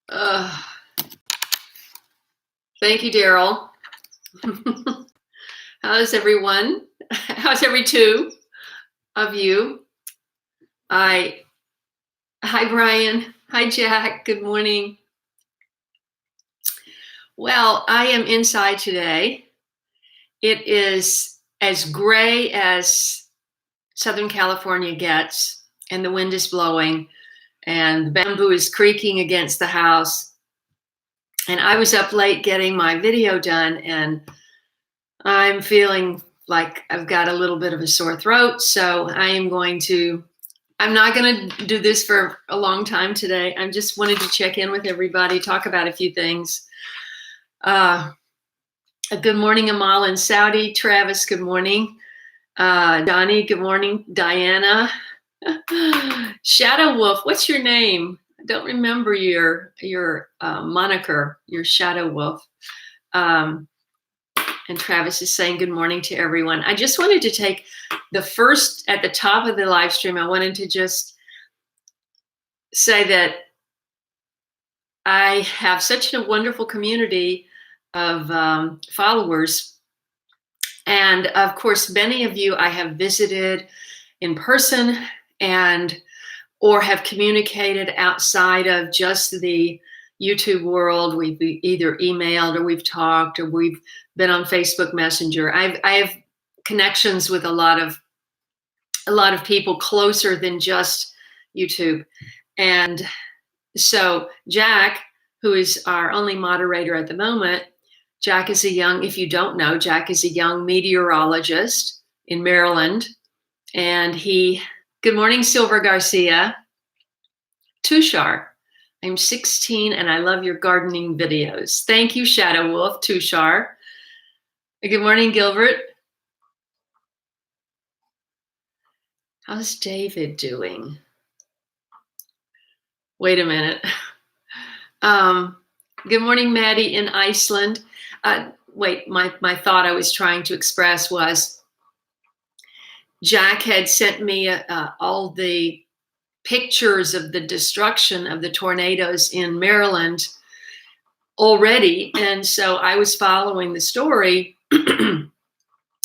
Uh, Thank you, Daryl. How's everyone? How's every two of you? Hi, Brian. Hi, Jack. Good morning. Well, I am inside today. It is as gray as Southern California gets, and the wind is blowing, and the bamboo is creaking against the house. And I was up late getting my video done, and I'm feeling like I've got a little bit of a sore throat, so I'm not going to do this for a long time today. I just wanted to check in with everybody, talk about a few things. Good morning, Amal in Saudi. Travis, good morning. Donnie, good morning. Diana. Shadow Wolf, what's your name? I don't remember your moniker, your Shadow Wolf. And Travis is saying good morning to everyone. I just wanted to take the first, at the top of the live stream, I wanted to just say that I have such a wonderful community of followers. And of course, many of you I have visited in person or have communicated outside of just the YouTube world. We've either emailed or we've talked or we've been on Facebook Messenger. I have connections with a lot of people closer than just YouTube. And so Jack, who is our only moderator at the moment, Jack is if you don't know, Jack is a young meteorologist in Maryland. And good morning, Silver Garcia. Tushar, I'm 16 and I love your gardening videos. Thank you, Shadow Wolf, Tushar. Good morning, Gilbert. How's David doing? Wait a minute. Good morning, Maddie in Iceland. Wait, my thought I was trying to express was Jack had sent me all the pictures of the destruction of the tornadoes in Maryland already. And so I was following the story. And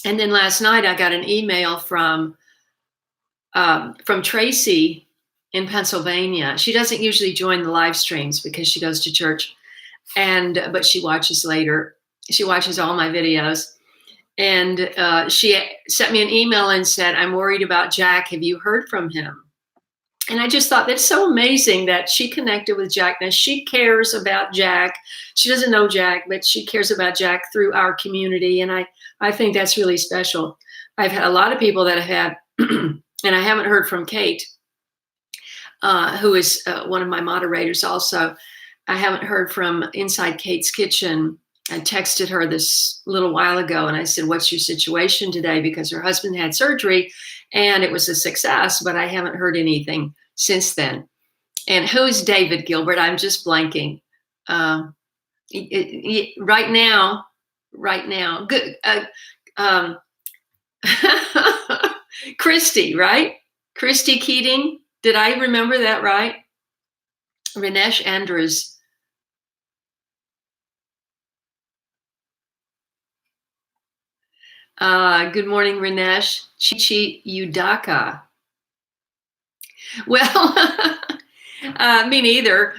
then last night I got an email from Tracy in Pennsylvania. She doesn't usually join the live streams because she goes to church, but she watches later. She watches all my videos. And she sent me an email and said, I'm worried about Jack. Have you heard from him? And I just thought that's so amazing that she connected with Jack. Now she cares about Jack. She doesn't know Jack, but she cares about Jack through our community. And I think that's really special. I've had a lot of people that have had, and I haven't heard from Kate, who is one of my moderators also. I haven't heard from Inside Kate's Kitchen. I texted her this little while ago and I said, what's your situation today? Because her husband had surgery and it was a success, but I haven't heard anything since then. And who's David Gilbert? I'm just blanking. Right now, good. Christy, right? Christy Keating. Did I remember that right? Rinesh Andrews. Good morning, Rinesh. Chichi Udaka. Well, me neither.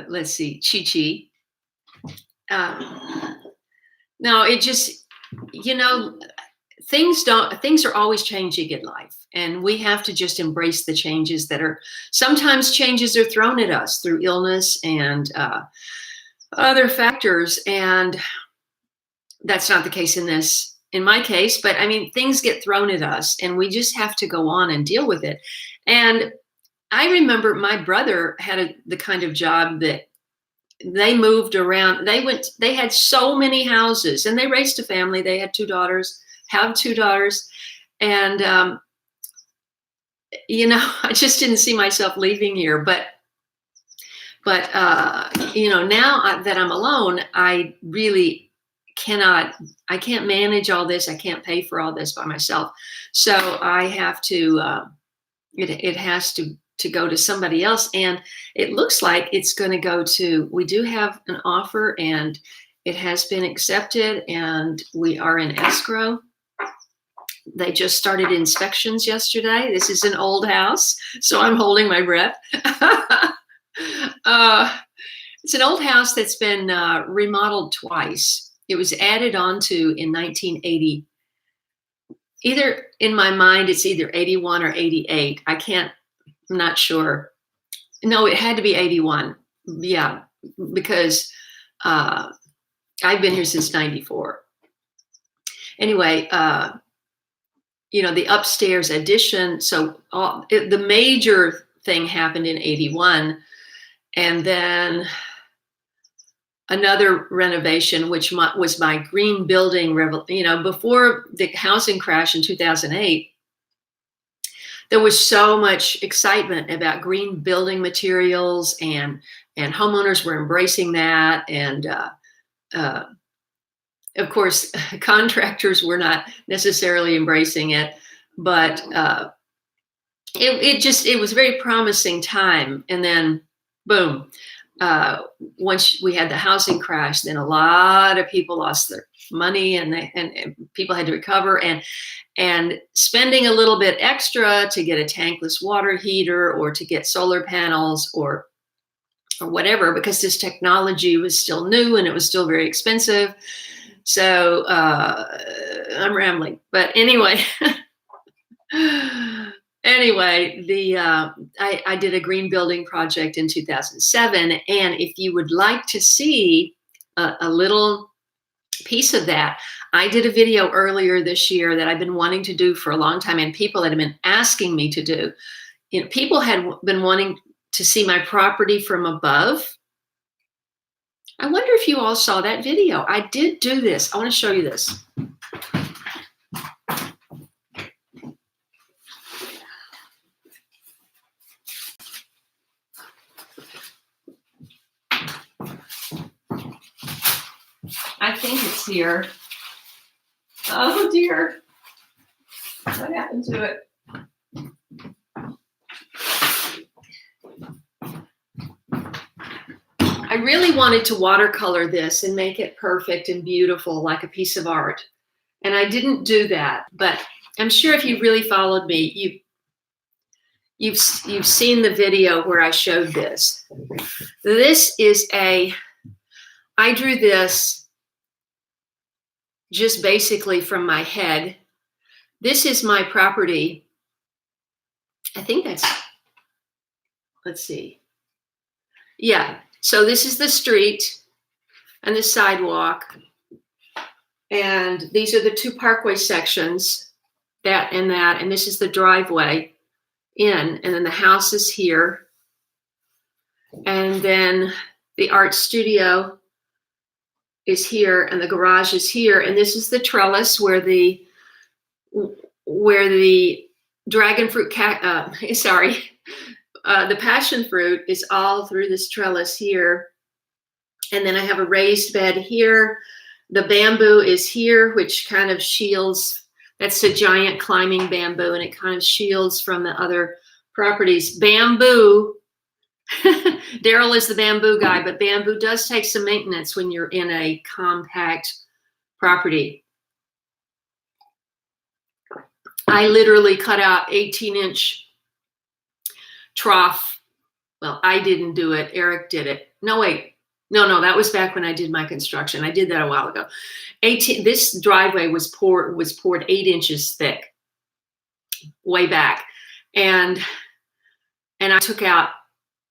Let's see, Chichi. No, it just, things are always changing in life, and we have to just embrace the changes sometimes changes are thrown at us through illness and other factors, and that's not the case in my case, but I mean, things get thrown at us and we just have to go on and deal with it. And I remember my brother had the kind of job that they moved around. They had so many houses and they raised a family. They had two daughters. And, I just didn't see myself leaving here, but now that I'm alone, I really I can't manage all this. I can't pay for all this by myself. So I have to, it has to to go to somebody else. And it looks like it's going to go to, we do have an offer and it has been accepted and we are in escrow. They just started inspections yesterday. This is an old house, so I'm holding my breath. It's an old house that's been remodeled twice. It was added onto in 1980. Either, in my mind, it's either 81 or 88. I'm not sure. No, it had to be 81. Yeah, because I've been here since 94. Anyway, the upstairs addition. So the major thing happened in 81, and then another renovation, which was my green building. Before the housing crash in 2008, there was so much excitement about green building materials, and homeowners were embracing that, and of course, contractors were not necessarily embracing it, but it was a very promising time. And then, boom, once we had the housing crash, then a lot of people lost their money, and people had to recover, and spending a little bit extra to get a tankless water heater or to get solar panels or whatever, because this technology was still new and it was still very expensive. So I'm rambling, but anyway, I did a green building project in 2007. And if you would like to see a little piece of that, I did a video earlier this year that I've been wanting to do for a long time, and people had been asking me to do. People had been wanting to see my property from above. I wonder if you all saw that video. I did do this. I want to show you this. I think it's here. Oh dear. What happened to it? I really wanted to watercolor this and make it perfect and beautiful, like a piece of art. And I didn't do that, but I'm sure if you really followed me, you've seen the video where I showed this. This is I drew this just basically from my head. This is my property. I think that's, let's see. Yeah. So this is the street and the sidewalk, and these are the two parkway sections, that, and this is the driveway in, and then the house is here, and then the art studio is here, and the garage is here, and this is the trellis where the dragon fruit the passion fruit is all through this trellis here. And then I have a raised bed here. The bamboo is here, which kind of shields. That's a giant climbing bamboo, and it kind of shields from the other properties. Bamboo, Daryl is the bamboo guy, but bamboo does take some maintenance when you're in a compact property. I literally cut out 18-inch trough. Well, I didn't do it. Eric did it. No, wait. No, that was back when I did my construction. I did that a while ago. This driveway was poured 8 inches thick, way back, and I took out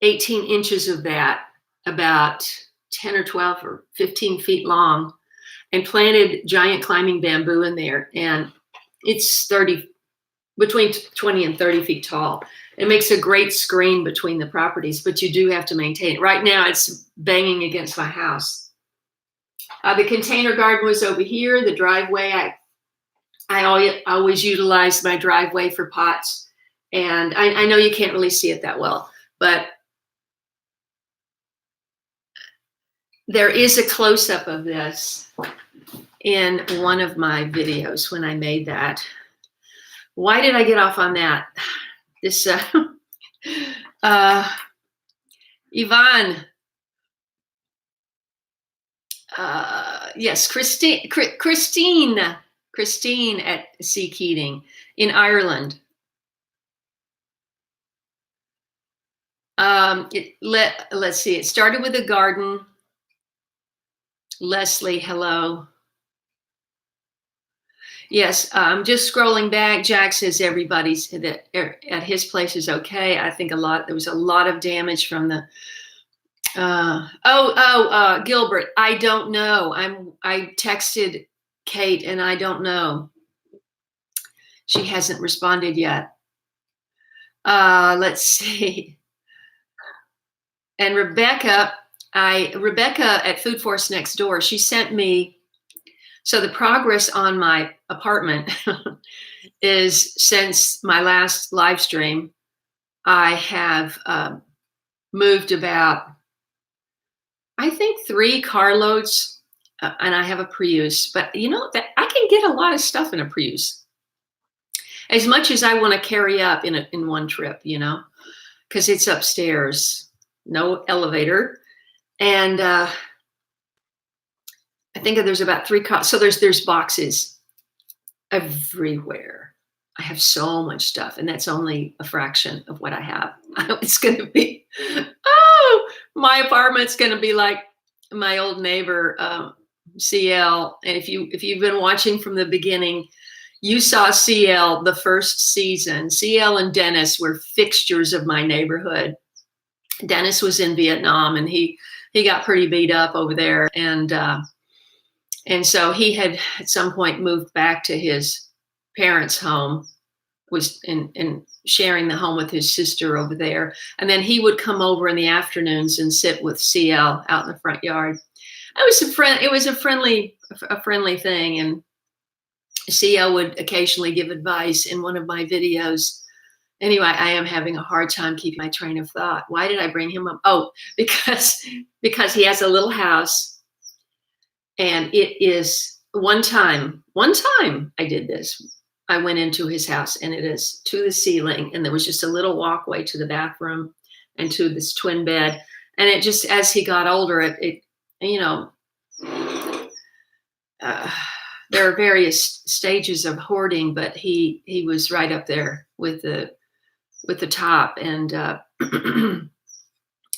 18 inches of that, about 10 or 12 or 15 feet long, and planted giant climbing bamboo in there. And it's between 20 and 30 feet tall. It makes a great screen between the properties, but you do have to maintain it. Right now, it's banging against my house. The container garden was over here. The driveway, I always utilize my driveway for pots. And I know you can't really see it that well, but there is a close-up of this in one of my videos when I made that. Why did I get off on that? This Yvonne. Yes, Christine at Sea Keating in Ireland. Let's see. It started with a garden. Leslie, hello. Yes, I'm just scrolling back. Jack says everybody's at his place is okay. I think there was a lot of damage from the. Gilbert, I don't know. I texted Kate and I don't know. She hasn't responded yet. Let's see. And Rebecca at Food Force Next Door, she sent me, so the progress on my apartment is since my last live stream, I have moved about, I think 3 carloads, and I have a Prius, but you know that I can get a lot of stuff in a Prius. As much as I want to carry up in one trip, you know, because it's upstairs, no elevator. And I think there's about 3 cars. So there's boxes everywhere. I have so much stuff, and that's only a fraction of what I have. It's going to be, my apartment's going to be like my old neighbor, CL. And if you've been watching from the beginning, you saw CL the first season. CL and Dennis were fixtures of my neighborhood. Dennis was in Vietnam, and he got pretty beat up over there, and so he had at some point moved back to his parents' home, was in sharing the home with his sister over there, and then he would come over in the afternoons and sit with CL out in the front yard. It was a friendly thing, and CL would occasionally give advice in one of my videos. Anyway, I am having a hard time keeping my train of thought. Why did I bring him up? Oh, because he has a little house, and it is one time I did this. I went into his house, and it is to the ceiling, and there was just a little walkway to the bathroom and to this twin bed. And it just, as he got older, it you know, there are various stages of hoarding, but he was right up there with the top, and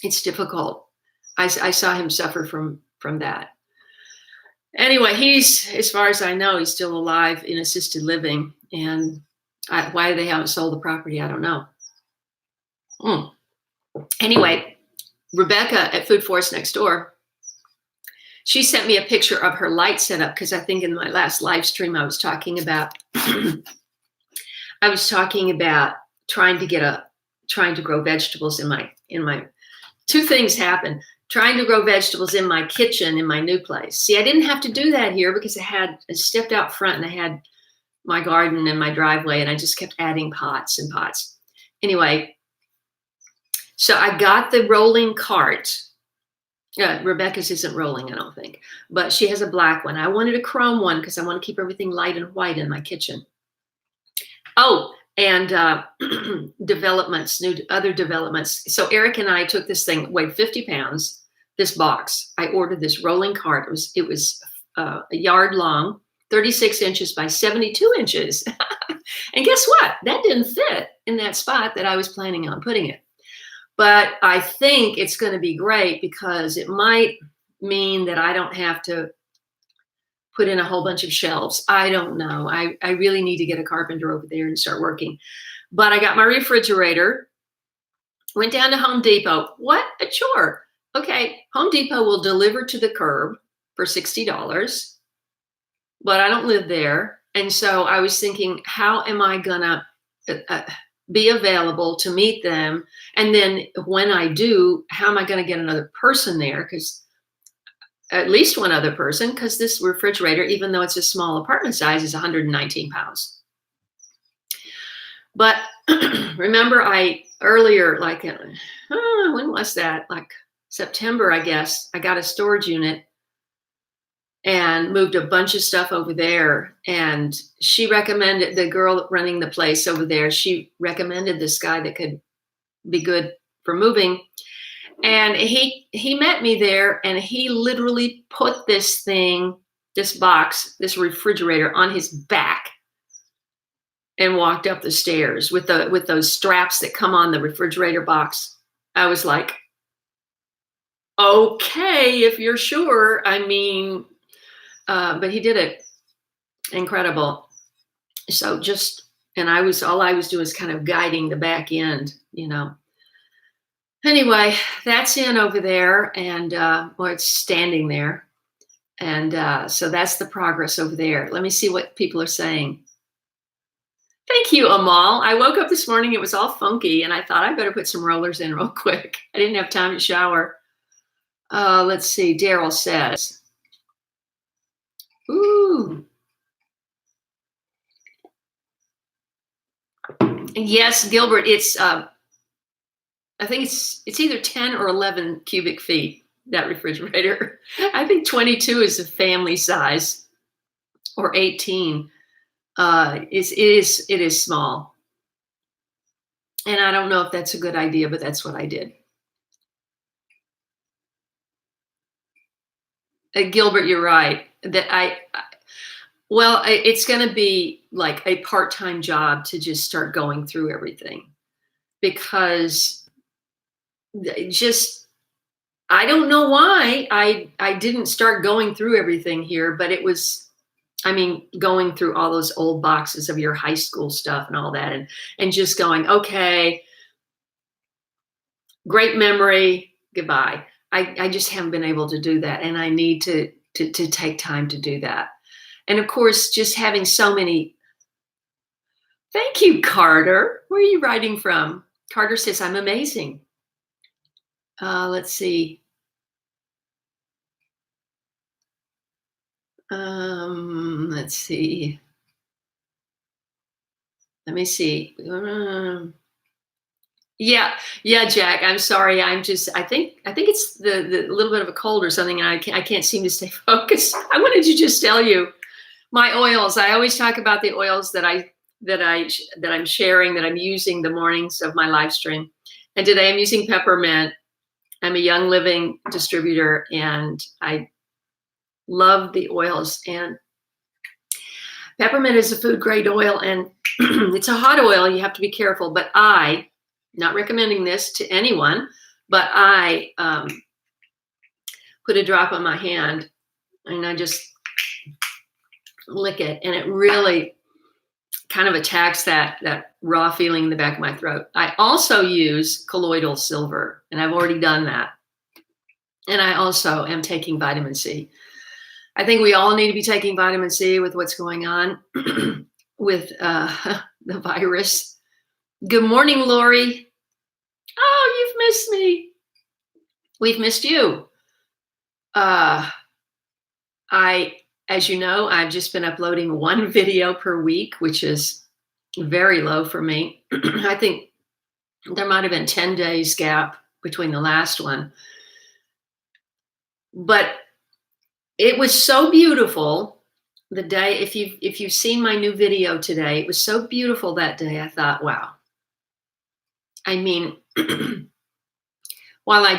it's difficult. I saw him suffer from that. Anyway, he's, as far as I know, he's still alive in assisted living, and why they haven't sold the property, I don't know. Anyway, Rebecca at Food Force Next Door, she sent me a picture of her light setup, because I think in my last live stream I was talking about trying to grow vegetables in my 2 things happened. Trying to grow vegetables in my kitchen in my new place. See, I didn't have to do that here because I stepped out front and I had my garden and my driveway, and I just kept adding pots and pots. Anyway, so I got the rolling cart. Rebecca's isn't rolling, I don't think, but she has a black one. I wanted a chrome one because I want to keep everything light and white in my kitchen. Oh, and other developments. So Eric and I took this thing, weighed 50 pounds, this box. I ordered this rolling cart. It was a yard long, 36 inches by 72 inches. And guess what? That didn't fit in that spot that I was planning on putting it. But I think it's going to be great, because it might mean that I don't have to put in a whole bunch of shelves. I don't know. I really need to get a carpenter over there and start working. But I got my refrigerator, went down to Home Depot. What a chore. Okay, Home Depot will deliver to the curb for $60, but I don't live there. And so I was thinking, how am I gonna be available to meet them? And then when I do, how am I gonna get another person there? Because at least one other person, because this refrigerator, even though it's a small apartment size, is 119 pounds. But remember, earlier, like, when was that? Like September, I guess, I got a storage unit and moved a bunch of stuff over there. And she recommended, the girl running the place over there, she recommended this guy that could be good for moving. And he met me there, and he literally put this box, this refrigerator, on his back and walked up the stairs with those straps that come on the refrigerator box. I was like, okay, if you're sure. I mean, but he did it. Incredible. So all I was doing is kind of guiding the back end, you know. Anyway, that's in over there, and it's standing there. And so that's the progress over there. Let me see what people are saying. Thank you, Amal. I woke up this morning, it was all funky, and I thought I better put some rollers in real quick. I didn't have time to shower. Let's see, Daryl says, ooh. Yes, Gilbert, it's I think it's either 10 or 11 cubic feet, that refrigerator. I think 22 is a family size, or 18. It is small. And I don't know if that's a good idea, but that's what I did. Gilbert, you're right. Well, it's going to be like a part-time job to just start going through everything, because I don't know why I didn't start going through everything here, but it was, I mean, going through all those old boxes of your high school stuff and all that, and just going, okay, great memory, goodbye. I just haven't been able to do that, and I need to take time to do that. And of course, just having so many. Thank you, Carter. Where are you writing from? Carter says, I'm amazing. Let's see. Let's see. Let me see. Yeah, Jack. I'm sorry. I think it's the little bit of a cold or something, and I can't seem to stay focused. I wanted to just tell you my oils. I always talk about the oils that I'm sharing, that I'm using the mornings of my live stream. And today I'm using peppermint. I'm a Young Living distributor, and I love the oils. And peppermint is a food grade oil, and it's a hot oil. You have to be careful, but not recommending this to anyone, but I put a drop on my hand and I just lick it, and it really kind of attacks that raw feeling in the back of my throat. I also use colloidal silver, and I've already done that. And I also am taking vitamin C. I think we all need to be taking vitamin C with what's going on with the virus. Good morning, Lori. Oh, you've missed me. We've missed you. As you know, I've just been uploading one video per week, which is very low for me. I think there might have been 10 days gap between the last one. But it was so beautiful the day, if you've seen my new video today, it was so beautiful that day. I thought, wow. I mean, while I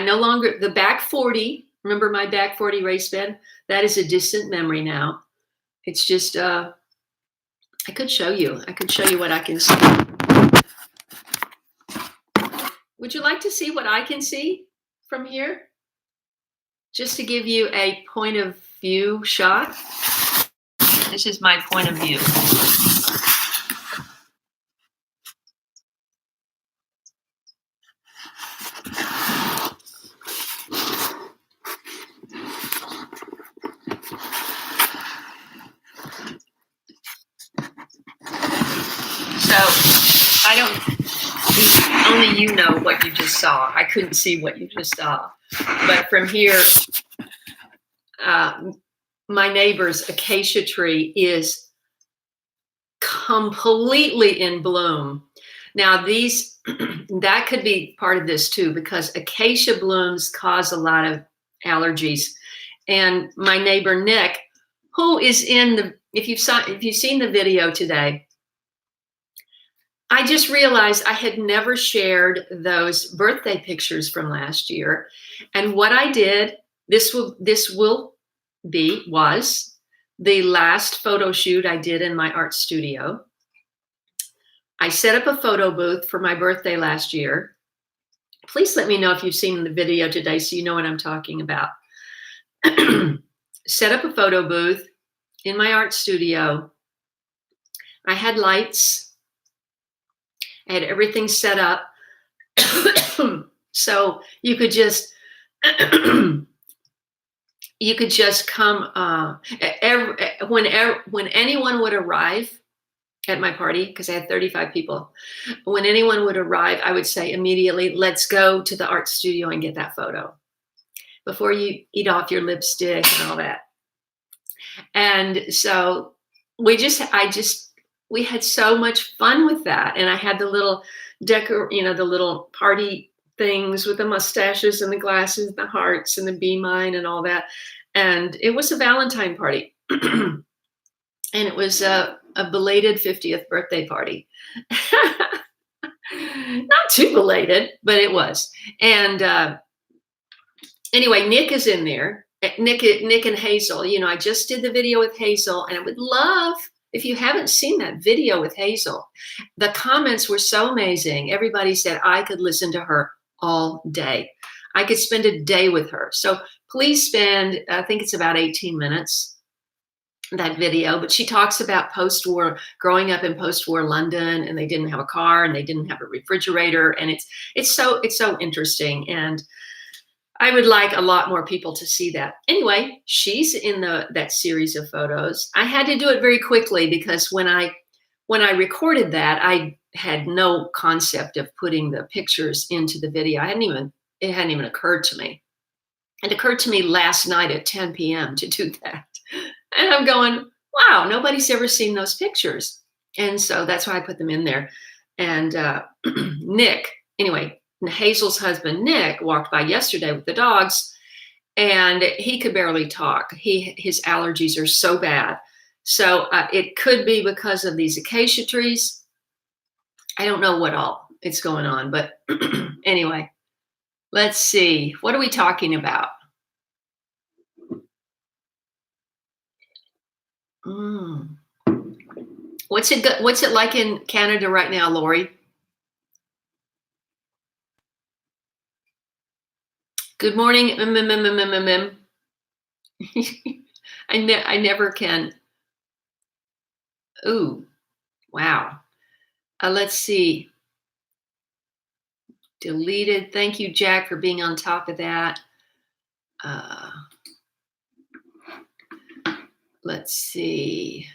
no longer, the back 40, remember my back 40 race bed? That is a distant memory now. It's just, I could show you. I could show you what I can see. Would you like to see what I can see from here? Just to give you a point of view shot. This is my point of view. Only you know what you just saw. I couldn't see what you just saw. But from here, my neighbor's acacia tree is completely in bloom. Now that could be part of this too, because acacia blooms cause a lot of allergies. And my neighbor Nick, who is if you've seen the video today, I just realized I had never shared those birthday pictures from last year. And what I did, was the last photo shoot I did in my art studio. I set up a photo booth for my birthday last year. Please let me know if you've seen the video today so you know what I'm talking about. Set up a photo booth in my art studio. I had lights. I had everything set up. So you could just come when anyone would arrive at my party, because I had 35 people. When anyone would arrive, I would say immediately, let's go to the art studio and get that photo before you eat off your lipstick and all that. And so we had so much fun with that. And I had the little the little party things with the mustaches and the glasses, the hearts and the be mine and all that. And it was a Valentine party. And it was a belated 50th birthday party. Not too belated, but it was. And anyway, Nick is in there. Nick and Hazel. I just did the video with Hazel, and I would love, if you haven't seen that video with Hazel, the comments were so amazing. Everybody said I could listen to her all day. I could spend a day with her. So please spend, I think it's about 18 minutes, that video. But she talks about post-war, growing up in post-war London, and they didn't have a car and they didn't have a refrigerator. And it's so interesting. And I would like a lot more people to see that. Anyway, she's in that series of photos. I had to do it very quickly because when I recorded that, I had no concept of putting the pictures into the video. It hadn't even occurred to me. It occurred to me last night at 10 p.m. to do that. And I'm going, wow, nobody's ever seen those pictures. And so that's why I put them in there. And Nick, anyway, Hazel's husband, Nick, walked by yesterday with the dogs, and he could barely talk. His allergies are so bad. So it could be because of these acacia trees. I don't know what all is going on, but anyway, let's see. What are we talking about? What's it like in Canada right now, Lori? Good morning. I never can. Ooh, wow. Let's see. Deleted. Thank you, Jack, for being on top of that. Let's see.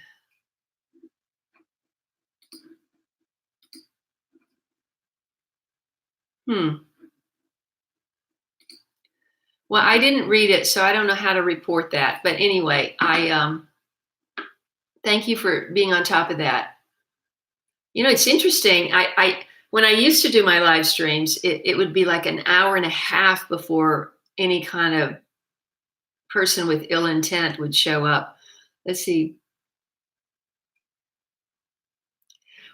Well, I didn't read it, so I don't know how to report that. But anyway, I thank you for being on top of that. It's interesting. When I used to do my live streams, it would be like an hour and a half before any kind of person with ill intent would show up. Let's see.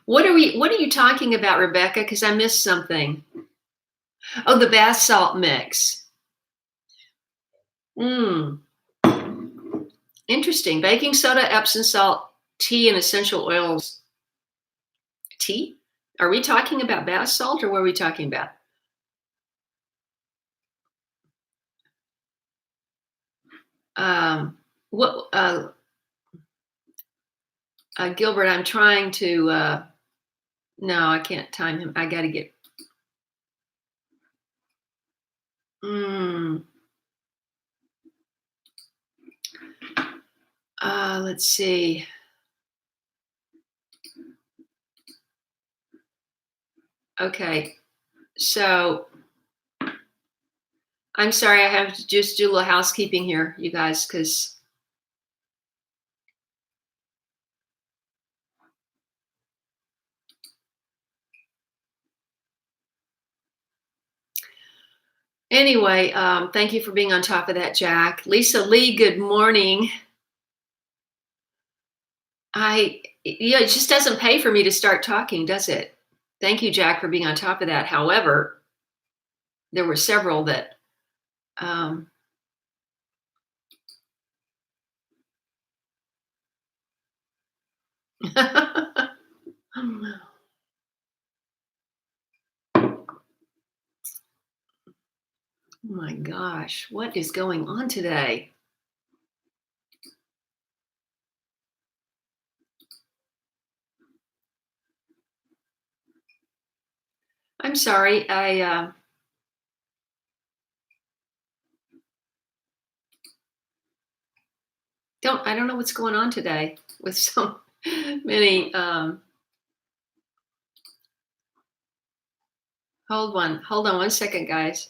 What are you talking about, Rebecca? Because I missed something. Oh, the bath salt mix. Interesting. Baking soda, Epsom salt, tea, and essential oils. Tea? Are we talking about bath salt, or what are we talking about? Gilbert, I'm trying to. No, I can't time him. I got to get. Let's see. Okay, so I'm sorry, I have to just do a little housekeeping here, you guys, because anyway, thank you for being on top of that, Jack. Lisa Lee, good morning. It just doesn't pay for me to start talking, does it? Thank you, Jack, for being on top of that. However, there were several that um, oh my gosh, what is going on today? I'm sorry. I don't know what's going on today with so many. Hold on 1 second, guys.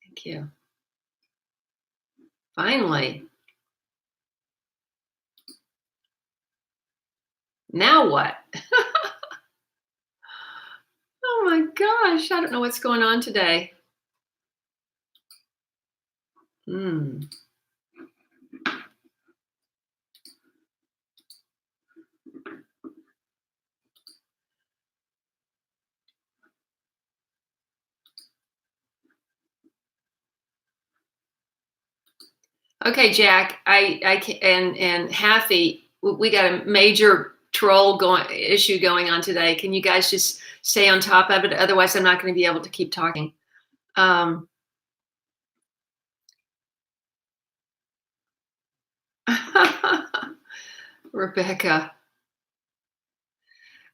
Thank you. Finally. Now what? Oh my gosh, I don't know what's going on today. Hmm. Okay, Jack, I can, and Haffy, we got a major troll issue going on today. Can you guys just stay on top of it? Otherwise, I'm not going to be able to keep talking. Um, Rebecca.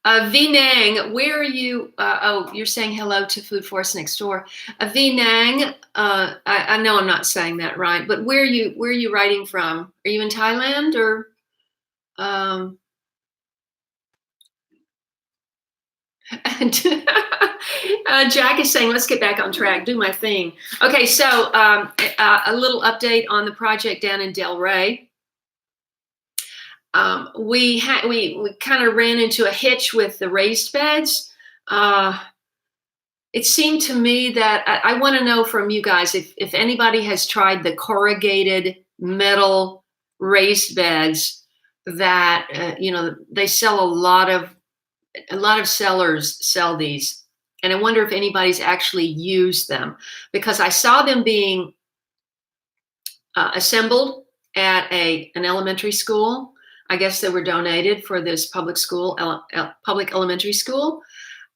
Vinang, where are you? Oh, you're saying hello to Food Forest next door. Vinang, I know I'm not saying that right, but where are you writing from? Are you in Thailand or? Um, Jack is saying, let's get back on track, do my thing. Okay, so a little update on the project down in Delray. We kind of ran into a hitch with the raised beds. It seemed to me that I want to know from you guys if anybody has tried the corrugated metal raised beds that they sell a lot of sellers sell these, and I wonder if anybody's actually used them, because I saw them being assembled at an elementary school. I guess they were donated for this public elementary school,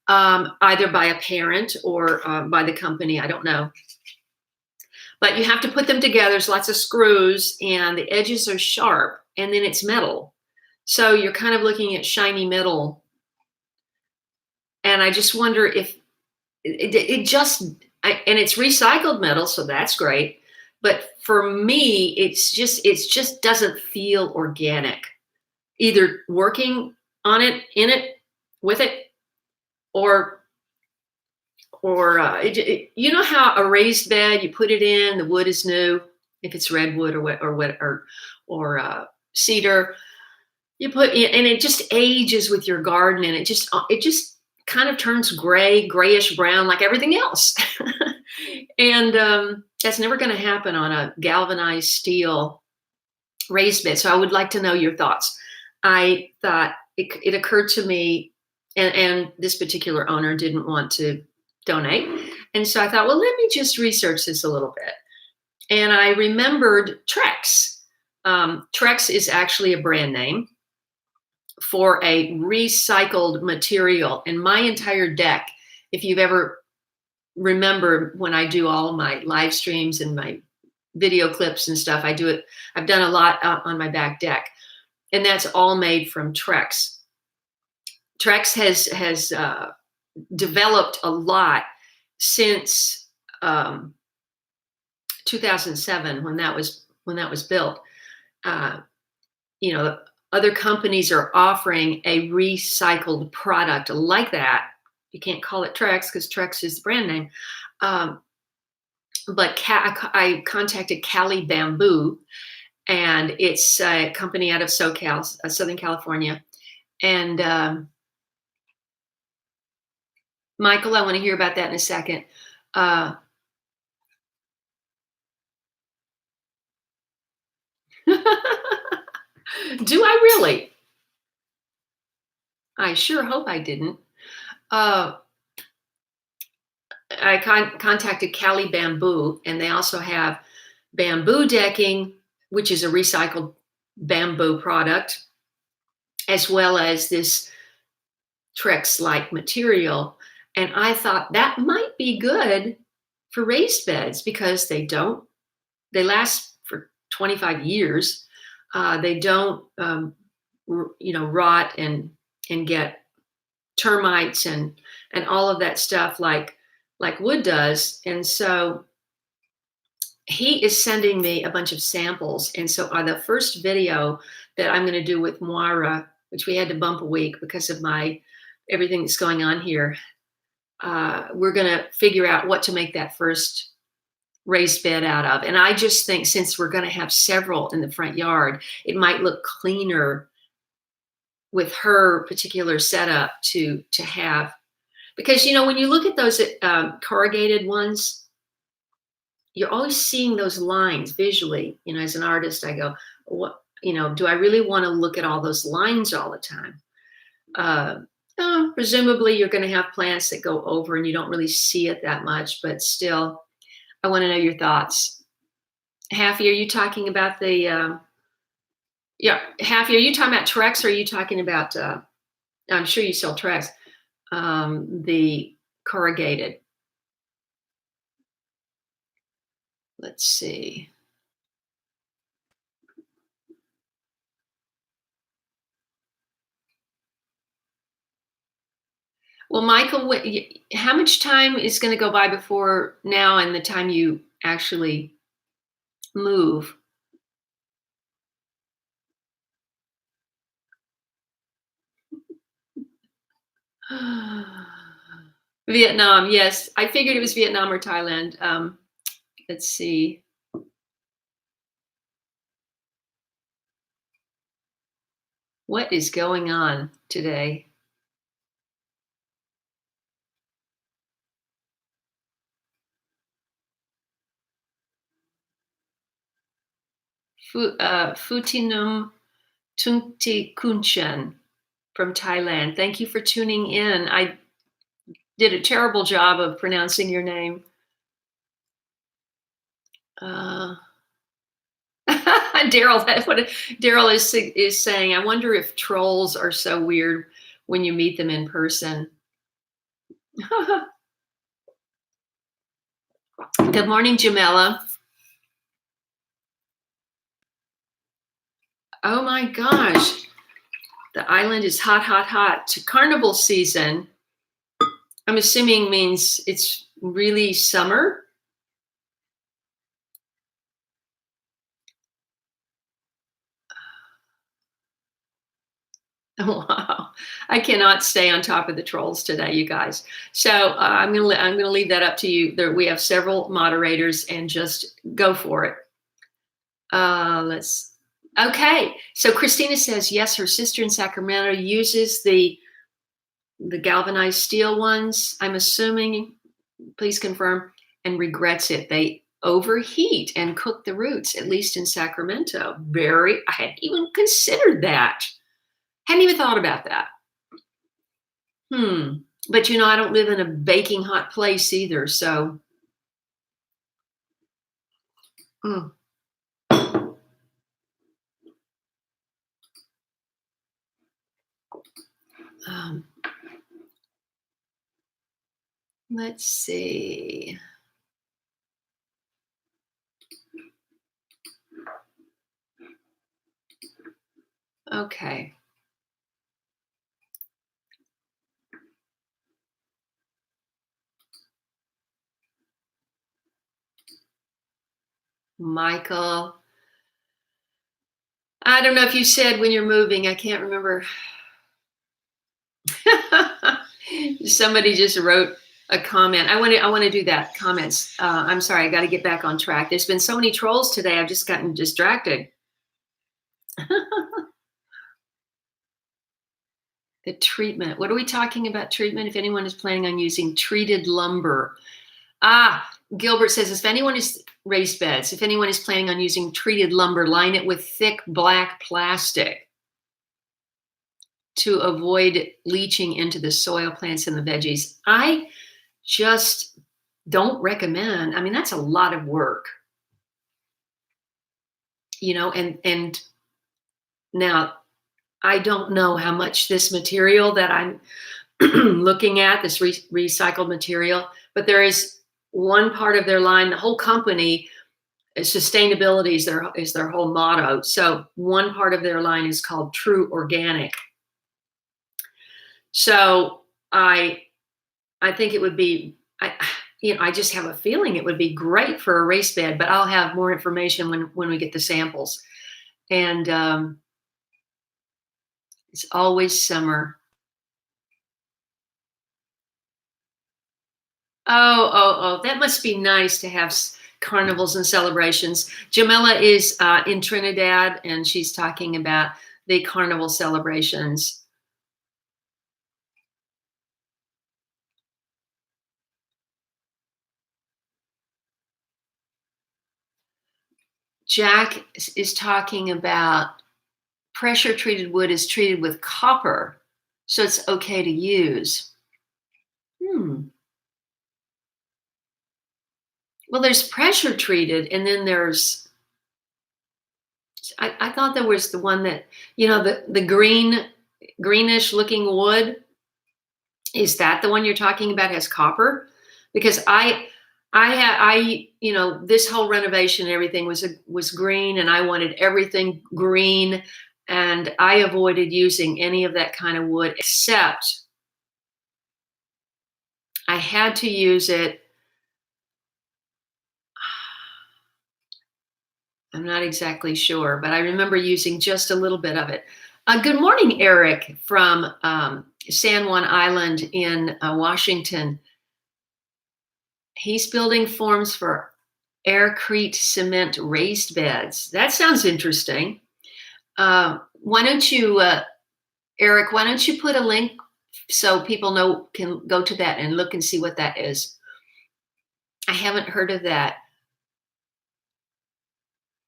either by a parent or by the company. I don't know. But you have to put them together. There's lots of screws, and the edges are sharp, and then it's metal. So you're kind of looking at shiny metal. And I just wonder if and it's recycled metal, so that's great. But for me, it just doesn't feel organic. Either working on it, in it, with it, or you know how a raised bed, you put it in, the wood is new, if it's redwood or cedar, you put and it just ages with your garden, and it just kind of turns grayish brown like everything else. And that's never going to happen on a galvanized steel raised bed. So I would like to know your thoughts. I thought it occurred to me, and this particular owner didn't want to donate. And so I thought, well, let me just research this a little bit. And I remembered Trex. Trex is actually a brand name for a recycled material. And my entire deck, if you've ever remember when I do all of my live streams and my video clips and stuff, I've done a lot on my back deck. And that's all made from Trex. Trex has developed a lot since 2007 when that was built. Other companies are offering a recycled product like that. You can't call it Trex because Trex is the brand name. But I contacted Cali Bamboo, and it's a company out of SoCal, Southern California. And Michael, I want to hear about that in a second. Uh, do I really? I sure hope I didn't. Uh, I contacted Cali Bamboo, and they also have bamboo decking, which is a recycled bamboo product, as well as this Trex-like material. And I thought that might be good for raised beds because they last for 25 years. They don't, rot and get termites and all of that stuff like wood does. And so he is sending me a bunch of samples. And so the first video that I'm going to do with Moira, which we had to bump a week because of everything that's going on here, we're going to figure out what to make that first raised bed out of. And I just think since we're going to have several in the front yard, it might look cleaner with her particular setup to have, because when you look at those corrugated ones, you're always seeing those lines visually. As an artist, I go, what, do I really want to look at all those lines all the time? Presumably you're going to have plants that go over and you don't really see it that much, but still, I want to know your thoughts. Happy, are you talking about the, Happy, are you talking about Trex, or are you talking about, I'm sure you sell Trex, the corrugated? Let's see. Well, Michael, how much time is going to go by before now and the time you actually move? Vietnam, yes. I figured it was Vietnam or Thailand. Let's see. What is going on today? Futinum Tungtikunchen from Thailand. Thank you for tuning in. I did a terrible job of pronouncing your name. Daryl, that's what Daryl is saying. I wonder if trolls are so weird when you meet them in person. Good morning, Jamela. Oh my gosh. The island is hot, hot, hot. To carnival season, I'm assuming means it's really summer. Wow, I cannot stay on top of the trolls today, you guys. So I'm gonna leave that up to you. We have several moderators, and just go for it. Okay. So Christina says yes, her sister in Sacramento uses the galvanized steel ones. I'm assuming, please confirm, and regrets it. They overheat and cook the roots, at least in Sacramento. I hadn't even considered that. Hadn't even thought about that. But I don't live in a baking hot place either, so. Let's see. Okay. Michael, I don't know if you said when you're moving. I can't remember. Somebody just wrote a comment. I want to do that. Comments. I'm sorry. I got to get back on track. There's been so many trolls today. I've just gotten distracted. The treatment. What are we talking about treatment? If anyone is planning on using treated lumber. Gilbert says, if anyone is raised beds, if anyone is planning on using treated lumber, line it with thick black plastic to avoid leaching into the soil, plants, and the veggies. I just don't recommend. I mean, that's a lot of work, and now I don't know how much this material that I'm looking at, this recycled material, but there is one part of their line, the whole company, sustainability is their whole motto. So one part of their line is called True Organic. So I think it would be, I just have a feeling it would be great for a raised bed, but I'll have more information when we get the samples. And it's always summer. Oh, that must be nice to have carnivals and celebrations. Jamila is in Trinidad, and she's talking about the carnival celebrations. Jack is talking about pressure treated wood is treated with copper, so it's okay to use. Well, there's pressure treated, and then there's, I thought there was the one that, the greenish looking wood. Is that the one you're talking about has copper? Because this whole renovation and everything was green, and I wanted everything green, and I avoided using any of that kind of wood, except I had to use it. I'm not exactly sure, but I remember using just a little bit of it. Good morning, Eric from San Juan Island in Washington. He's building forms for aircrete cement raised beds. That sounds interesting. Why don't you, Eric, why don't you put a link so people can go to that and look and see what that is? I haven't heard of that.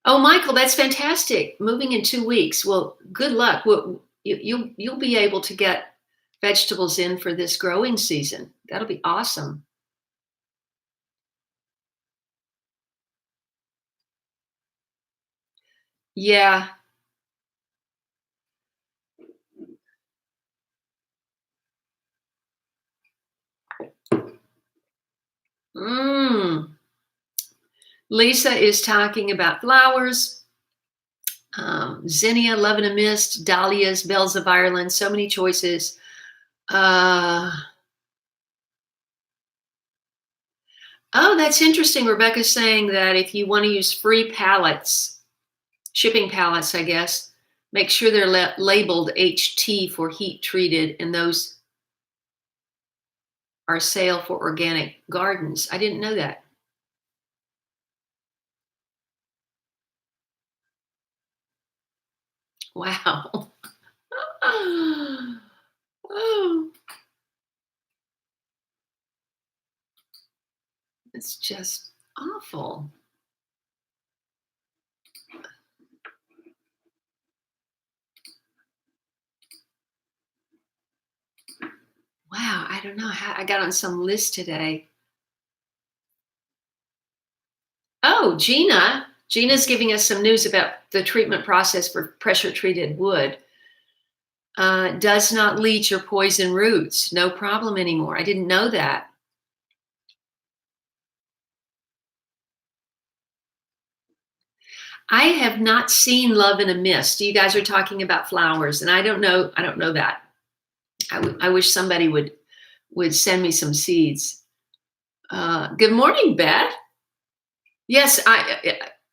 Oh, Michael, that's fantastic. Moving in 2 weeks. Well, good luck. You'll be able to get vegetables in for this growing season. That'll be awesome. Yeah. Lisa is talking about flowers. Zinnia, Love in a Mist, Dahlias, Bells of Ireland, so many choices. Oh, that's interesting. Rebecca's saying that if you want to use free pallets, shipping pallets, I guess, make sure they're labeled HT for heat treated, and those are sale for organic gardens. I didn't know that. Wow. Oh, it's just awful. Wow, I don't know how I got on some list today. Oh, Gina's giving us some news about the treatment process for pressure treated wood. Does not leach or poison roots. No problem anymore. I didn't know that. I have not seen Love in a Mist. You guys are talking about flowers, and I don't know that. I wish somebody would send me some seeds. Good morning, Beth. Yes,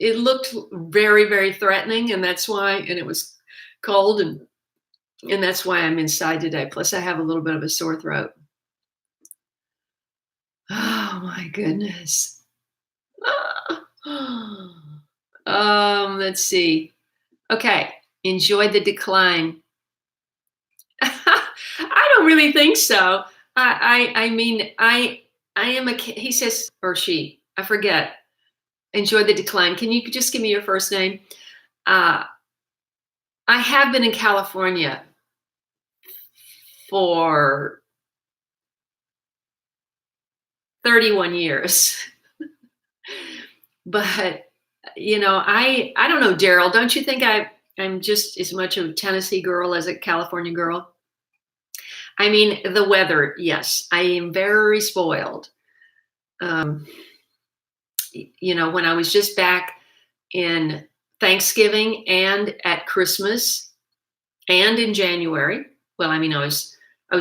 it looked very, very threatening, and that's why, and it was cold, and that's why I'm inside today. Plus, I have a little bit of a sore throat. Oh my goodness. Let's see. Okay, enjoy the decline. don't really think so. I mean, I am a, he says, or she, I forget, enjoy the decline. Can you just give me your first name? I have been in California for 31 years. But, you know, I don't know, Daryl, don't you think I'm just as much a Tennessee girl as a California girl? I mean, the weather, yes, I am very spoiled. Um, you know, when I was just back in Thanksgiving and at Christmas and in January, well, I mean, I was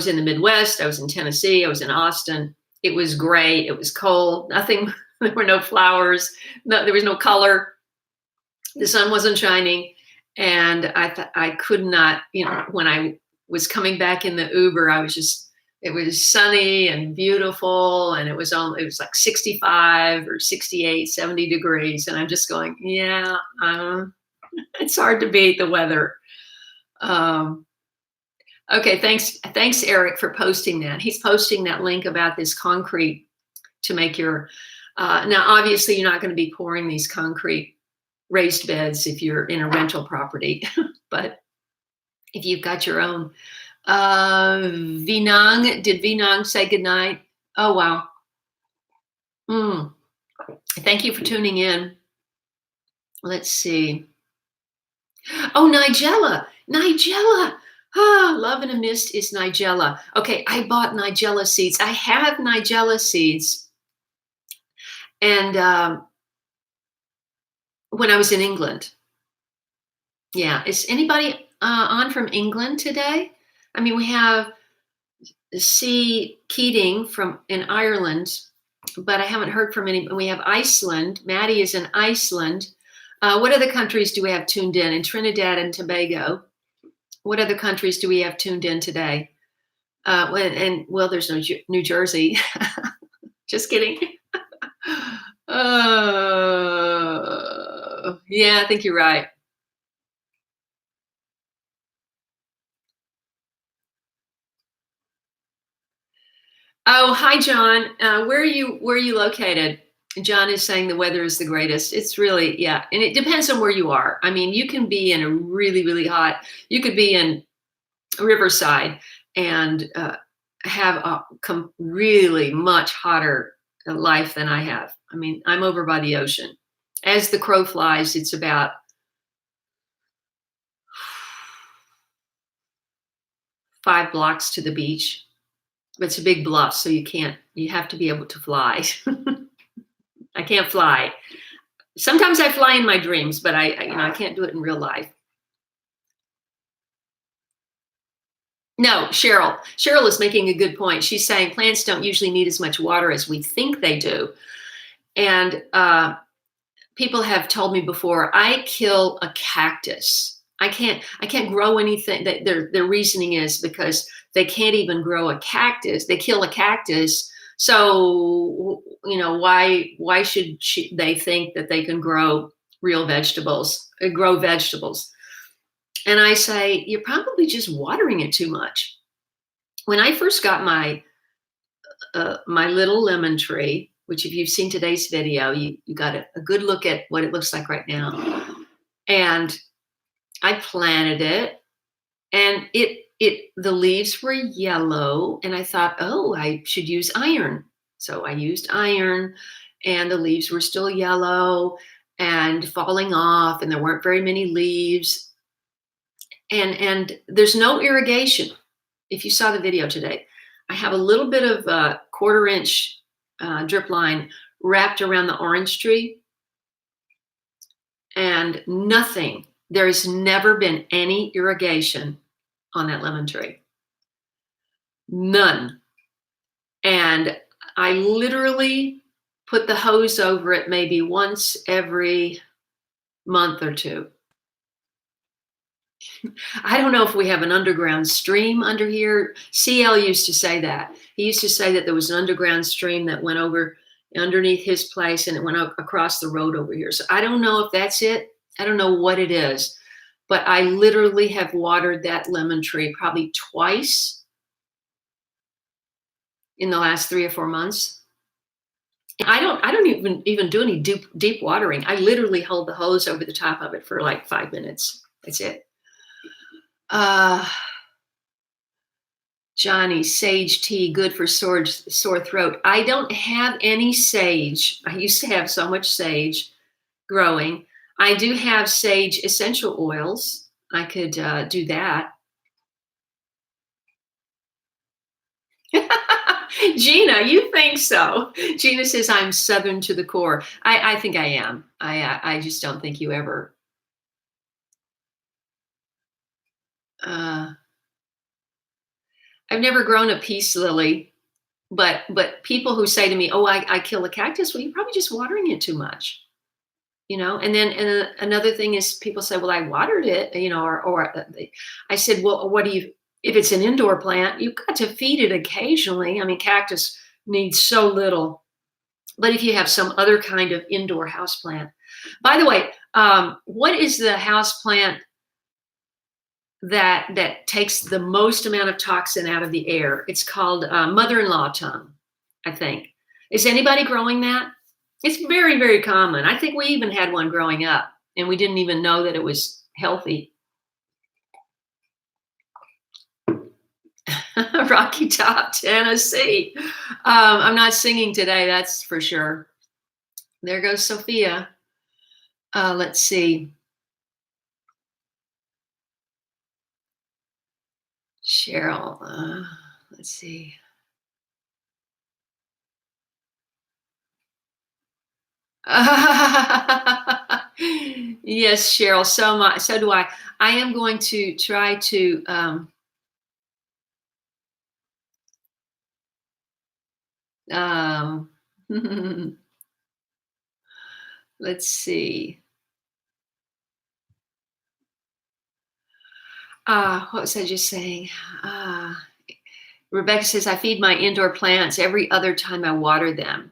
in the Midwest, I was in Tennessee, I was in Austin. It was gray, it was cold, nothing, there were no flowers, no, there was no color. The sun wasn't shining. And I could not, you know, when I was coming back in the Uber, it was sunny and beautiful. And it was like 65 or 68, 70 degrees. And I'm just going, yeah, it's hard to beat the weather. Okay, thanks, Eric, for posting that. He's posting that link about this concrete to make your, now obviously you're not going to be pouring these concrete raised beds if you're in a rental property, but if you've got your own. Vinang, did Vinang say goodnight? Oh, wow. Thank you for tuning in. Let's see. Oh, Nigella. Ah, love and a mist is Nigella. Okay, I bought Nigella seeds. I have Nigella seeds. And when I was in England. Yeah, is anybody on from England today? I mean, we have C. Keating in Ireland, but I haven't heard from any. We have Iceland. Maddie is in Iceland. What other countries do we have tuned in? In Trinidad and Tobago. What other countries do we have tuned in today? Well, there's no New Jersey. Just kidding. Yeah, I think you're right. Oh, hi, John. Where are you located? John is saying the weather is the greatest. It's really, yeah. And it depends on where you are. I mean, you can be in a really, really hot, you could be in Riverside and have a really much hotter life than I have. I mean, I'm over by the ocean. As the crow flies, it's about 5 blocks to the beach. It's a big bluff, so you have to be able to fly. I can't fly. Sometimes I fly in my dreams, but I can't do it in real life. No, Cheryl is making a good point. She's saying plants don't usually need as much water as we think they do. And people have told me before, I kill a cactus. I can't grow anything. Their reasoning is because they can't even grow a cactus. They kill a cactus. So, you know, why should they think that they can grow real vegetables, grow vegetables? And I say, you're probably just watering it too much. When I first got my little lemon tree, which if you've seen today's video, you got a good look at what it looks like right now. And I planted it, and the leaves were yellow, and I thought, oh, I should use iron. So I used iron, and the leaves were still yellow and falling off, and there weren't very many leaves. And there's no irrigation. If you saw the video today, I have a little bit of 1/4 inch drip line wrapped around the orange tree, and nothing. There's never been any irrigation on that lemon tree. None. And I literally put the hose over it maybe once every month or two. I don't know if we have an underground stream under here. CL used to say that. He used to say that there was an underground stream that went over underneath his place, and it went across the road over here. So I don't know if that's it. I don't know what it is, but I literally have watered that lemon tree probably twice in the last 3 or 4 months. I don't even do any deep watering. I literally hold the hose over the top of it for like 5 minutes. That's it. Uh, Johnny, sage tea, good for sore throat. I don't have any sage. I used to have so much sage growing. I do have sage essential oils. I could do that. Gina, you think so? Gina says I'm Southern to the core. I think I am. I just don't think you ever. Uh, I've never grown a peace lily, but people who say to me, "Oh, I kill a cactus," well, you're probably just watering it too much, you know. And another thing is people say, "Well, I watered it," you know, I said, "Well, what do you? If it's an indoor plant, you've got to feed it occasionally. I mean, cactus needs so little." But if you have some other kind of indoor house plant, by the way, what is the house plant that takes the most amount of toxin out of the air? It's called mother-in-law tongue, I think. Is anybody growing that? It's very, very common. I think we even had one growing up, and we didn't even know that it was healthy. Rocky Top, Tennessee. I'm not singing today, that's for sure. There goes Sophia. Let's see. Cheryl, let's see. Yes, Cheryl, so do I. I am going to try to um, let's see. What was I just saying? Uh, Rebecca says, I feed my indoor plants every other time I water them.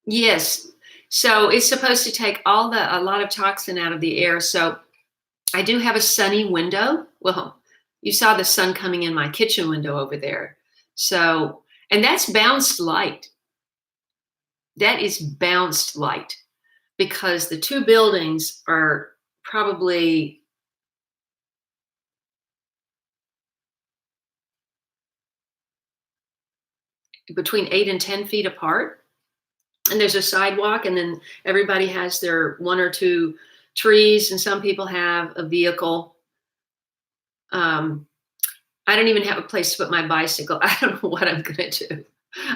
Yes. So it's supposed to take a lot of toxin out of the air. So I do have a sunny window. Well, you saw the sun coming in my kitchen window over there. So, and that's bounced light. That is bounced light because the two buildings are probably between 8 and 10 feet apart. And there's a sidewalk, and then everybody has their one or two trees, and some people have a vehicle. I don't even have a place to put my bicycle. I don't know what I'm going to do.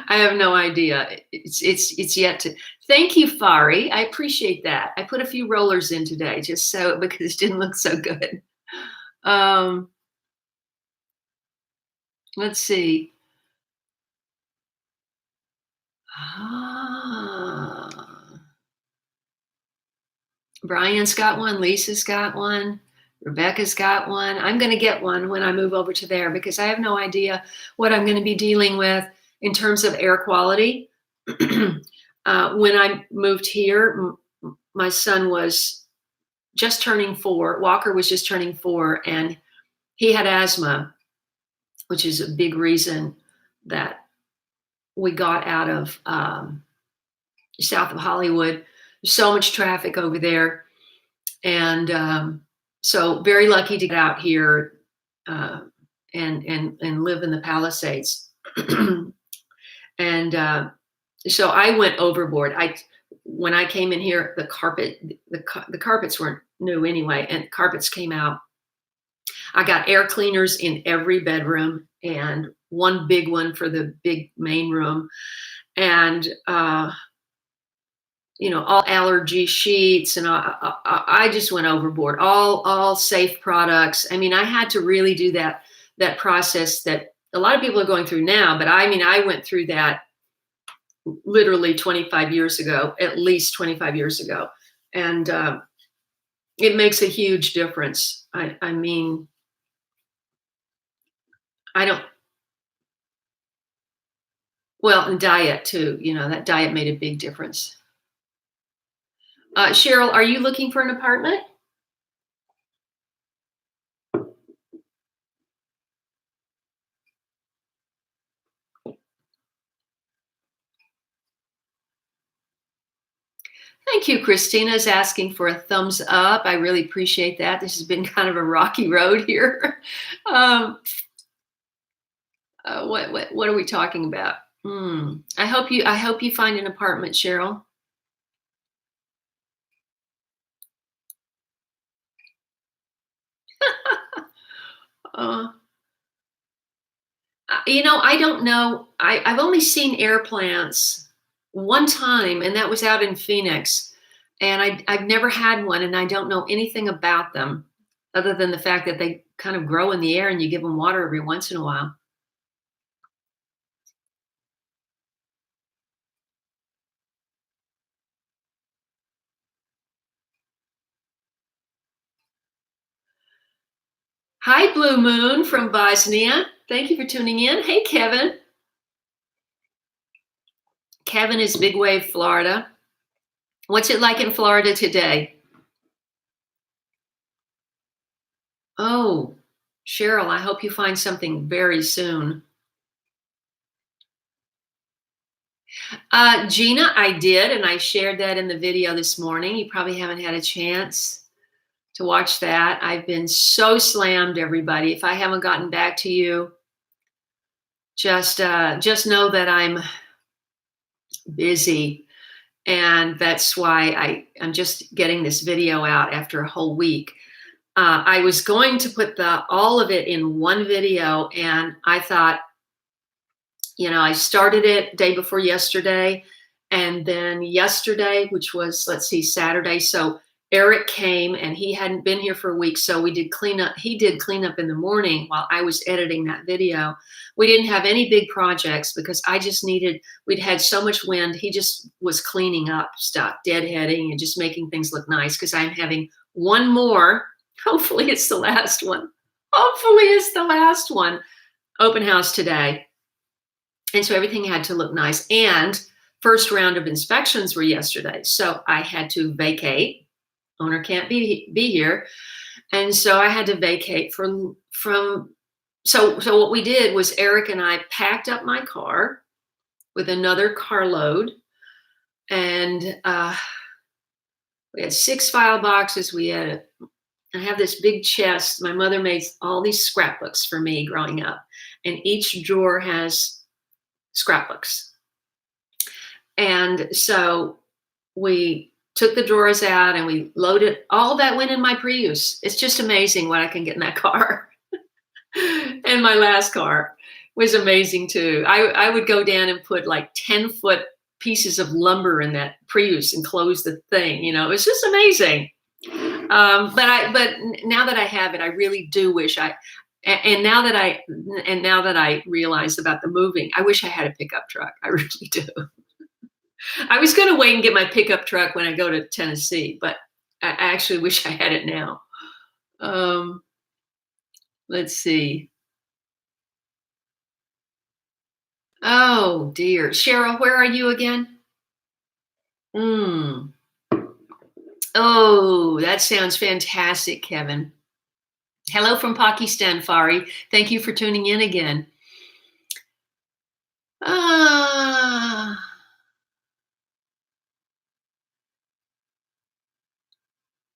I have no idea. It's yet to. Thank you, Fari. I appreciate that. I put a few rollers in today just so because it didn't look so good. Um, let's see. Ah, Brian's got one. Lisa's got one. Rebecca's got one. I'm going to get one when I move over to there because I have no idea what I'm going to be dealing with in terms of air quality. When I moved here, my son was just turning 4. Walker was just turning 4, and he had asthma, which is a big reason that we got out of south of Hollywood. There's so much traffic over there. And so very lucky to get out here and live in the Palisades. And so I went overboard. When I came in here, the carpets weren't new anyway, and carpets came out. I got air cleaners in every bedroom and one big one for the big main room, and all allergy sheets, and I just went overboard. All safe products. I mean, I had to really do that process that a lot of people are going through now, but I mean, I went through that literally 25 years ago, at least 25 years ago. And it makes a huge difference. I mean, and diet too, that diet made a big difference. Cheryl, are you looking for an apartment? Thank you. Christina's asking for a thumbs up. I really appreciate that. This has been kind of a rocky road here. um, what are we talking about? I hope you find an apartment, Cheryl. uh, I don't know. I've only seen air plants one time, and that was out in Phoenix. And I've never had one, and I don't know anything about them other than the fact that they kind of grow in the air and you give them water every once in a while. Hi, Blue Moon from Bosnia. Thank you for tuning in. Hey, Kevin. Kevin is Big Wave, Florida. What's it like in Florida today? Oh, Cheryl, I hope you find something very soon. Gina, I did, and I shared that in the video this morning. You probably haven't had a chance to watch that. I've been so slammed, everybody. If I haven't gotten back to you, just know that I'm busy, and that's why I'm just getting this video out after a whole week. I was going to put all of it in one video, and I thought, I started it day before yesterday, and then yesterday, which was, let's see, Saturday. So Eric came, and he hadn't been here for a week, so we did cleanup. He did cleanup in the morning while I was editing that video. We didn't have any big projects because we'd had so much wind. He just was cleaning up stuff, deadheading, and just making things look nice, because I'm having one more. Hopefully it's the last one. Hopefully it's the last one. Open house today. And so everything had to look nice. And first round of inspections were yesterday. So I had to vacate. Owner can't be here. And so I had to vacate so what we did was Eric and I packed up my car with another carload. And we had 6 file boxes. I have this big chest. My mother made all these scrapbooks for me growing up. And each drawer has scrapbooks. And so we took the drawers out and we loaded, all that went in my Prius. It's just amazing what I can get in that car. And my last car was amazing too. I would go down and put like 10-foot pieces of lumber in that Prius and close the thing. It was just amazing. But now that I have it, I really do wish and now that I realize about the moving, I wish I had a pickup truck. I really do. I was going to wait and get my pickup truck when I go to Tennessee, but I actually wish I had it now. Let's see. Oh dear. Cheryl, where are you again? Oh, that sounds fantastic, Kevin. Hello from Pakistan, Fari. Thank you for tuning in again.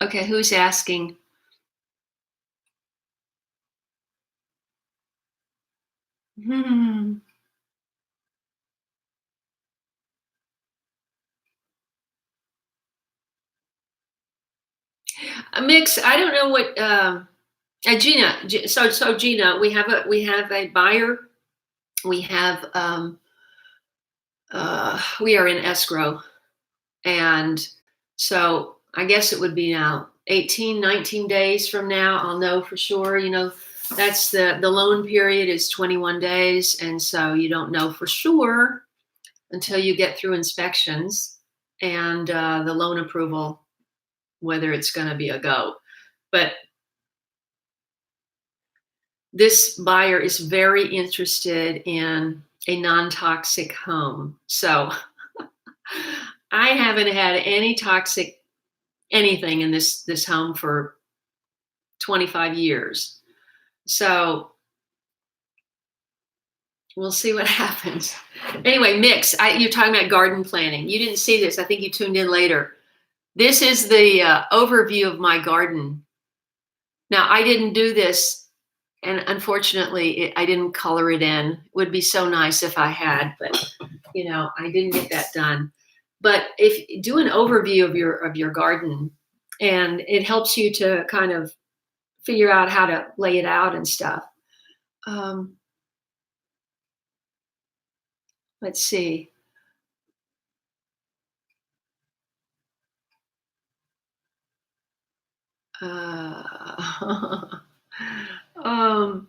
Okay, who's asking? A mix. I don't know what. Gina. So Gina, we have a buyer. We have we are in escrow, and so I guess it would be now 18, 19 days from now. I'll know for sure. That's the loan period is 21 days, and so you don't know for sure until you get through inspections and the loan approval, whether it's going to be a go. But this buyer is very interested in a non-toxic home. So I haven't had any toxic anything in this home for 25 years. So we'll see what happens. Anyway, mix. You're talking about garden planting. You didn't see this. I think you tuned in later. This is the overview of my garden. Now, I didn't do this, and unfortunately, I didn't color it in. It would be so nice if I had, but I didn't get that done. But if do an overview of your garden, and it helps you to kind of figure out how to lay it out and stuff. Um, let's see. Uh, um,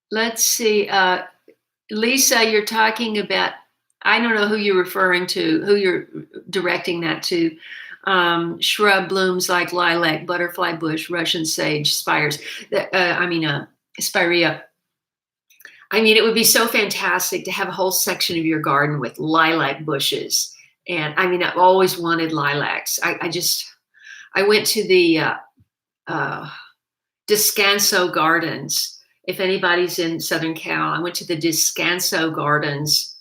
let's see. Lisa, you're talking about, I don't know who you're referring to, who you're directing that to. Shrub blooms like lilac, butterfly bush, Russian sage, spires. Spirea. I mean, it would be so fantastic to have a whole section of your garden with lilac bushes. And I mean, I've always wanted lilacs. I went to the uh, Descanso Gardens. If anybody's in Southern Cal, I went to the Descanso Gardens.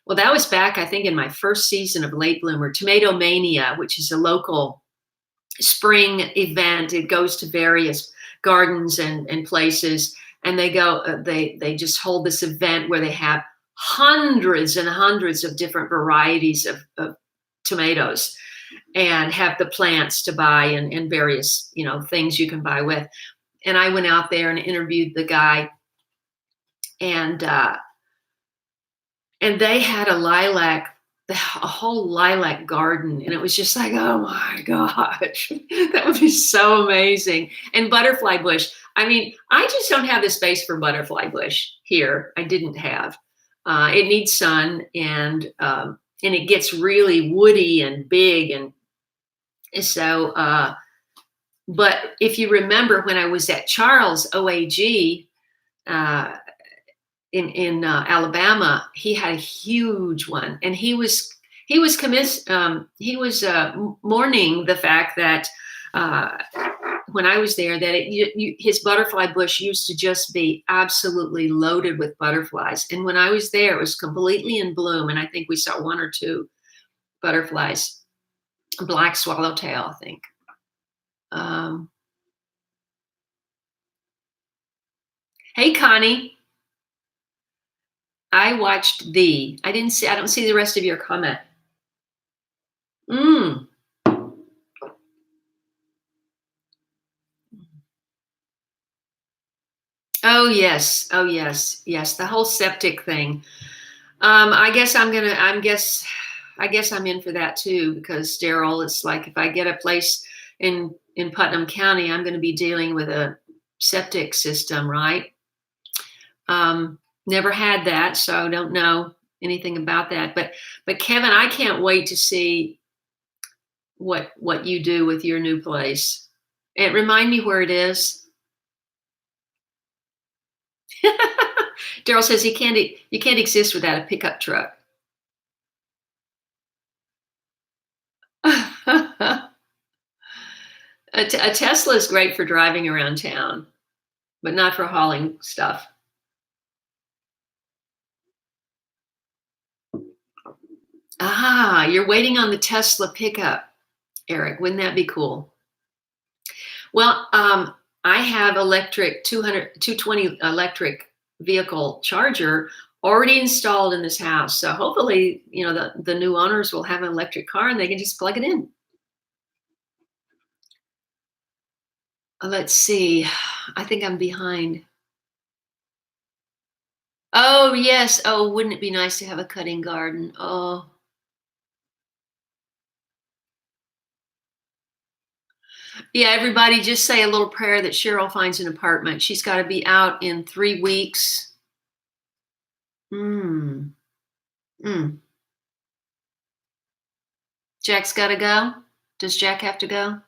Well, that was back, I think, in my first season of Late Bloomer, Tomato Mania, which is a local spring event. It goes to various gardens and places, and they just hold this event where they have hundreds and hundreds of different varieties of tomatoes, and have the plants to buy and various things you can buy with. And I went out there and interviewed the guy, and they had a whole lilac garden, and it was just like, oh my gosh, that would be so amazing. And butterfly bush. I mean, I just don't have the space for butterfly bush here. I didn't have. It needs sun, and it gets really woody and big, and so. But if you remember when I was at Charles OAG uh, in Alabama, he had a huge one, and mourning the fact that when I was there, that his butterfly bush used to just be absolutely loaded with butterflies, and when I was there, it was completely in bloom, and I think we saw one or two butterflies, black swallowtail, I think. Um, hey, Connie. I watched I don't see the rest of your comment. Mm. Oh yes. Oh yes. Yes. The whole septic thing. I guess I guess I'm in for that too, because Daryl, it's like if I get a place in Putnam County, I'm going to be dealing with a septic system, right? Never had that, so I don't know anything about that. But Kevin, I can't wait to see what you do with your new place. And remind me where it is. Daryl says you can't exist without a pickup truck. a Tesla is great for driving around town, but not for hauling stuff. Ah, you're waiting on the Tesla pickup, Eric. Wouldn't that be cool? Well, I have 220 electric vehicle charger already installed in this house. So hopefully, the new owners will have an electric car and they can just plug it in. Let's see. I think I'm behind. Oh, yes. Oh, wouldn't it be nice to have a cutting garden? Oh. Yeah, everybody just say a little prayer that Cheryl finds an apartment. She's got to be out in 3 weeks. Mm. Mm. Jack's got to go? Does Jack have to go?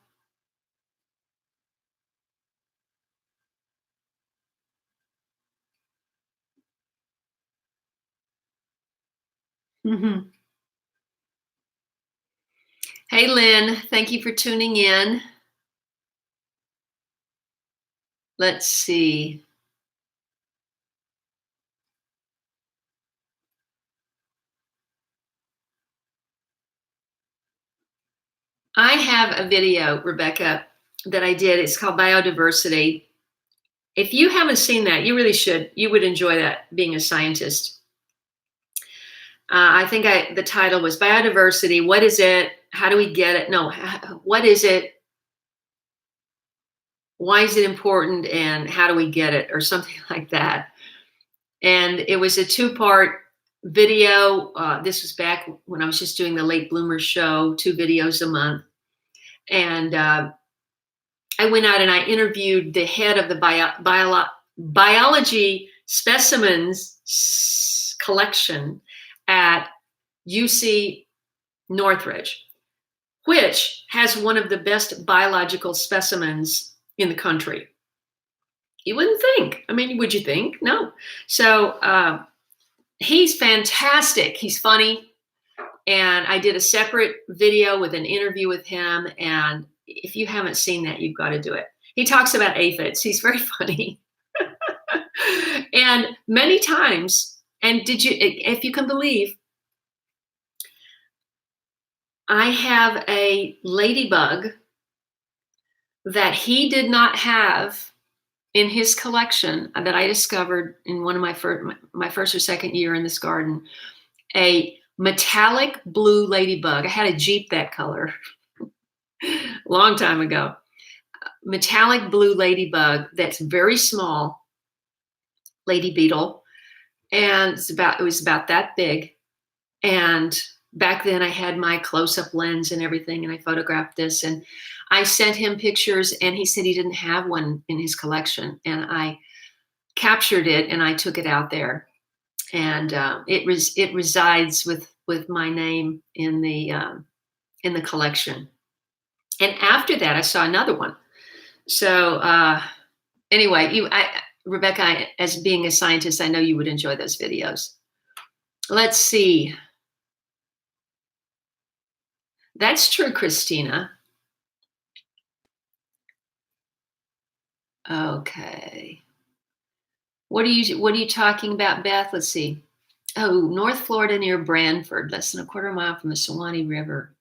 Mm-hmm. Hey, Lynn, thank you for tuning in. Let's see. I have a video, Rebecca, that I did. It's called Biodiversity. If you haven't seen that, you really should. You would enjoy that, being a scientist. I think the title was Biodiversity. What is it? How do we get it? No, what is it? Why is it important? And how do we get it? Or something like that. And it was a 2-part video. This was back when I was just doing the Late Bloomers show, 2 videos a month. And I went out and I interviewed the head of the biology specimens collection at UC Northridge, which has one of the best biological specimens in the country. You wouldn't think. I mean, would you think? No. So he's fantastic. He's funny. And I did a separate video with an interview with him. And if you haven't seen that, you've got to do it. He talks about aphids. He's very funny. And many times, and if you can believe, I have a ladybug that he did not have in his collection that I discovered in one of my first or second year in this garden, a metallic blue ladybug. I had a Jeep that color long time ago. Metallic blue ladybug that's very small, lady beetle, and it was about that big. And back then I had my close-up lens and everything, and I photographed this, and I sent him pictures, and he said he didn't have one in his collection, and I captured it and I took it out there, and it resides with my name in the collection. And after that, I saw another one. So anyway, Rebecca, as being a scientist, I know you would enjoy those videos. Let's see. That's true, Christina. Okay. What are you talking about, Beth? Let's see. Oh, North Florida near Branford, less than a quarter mile from the Suwannee River.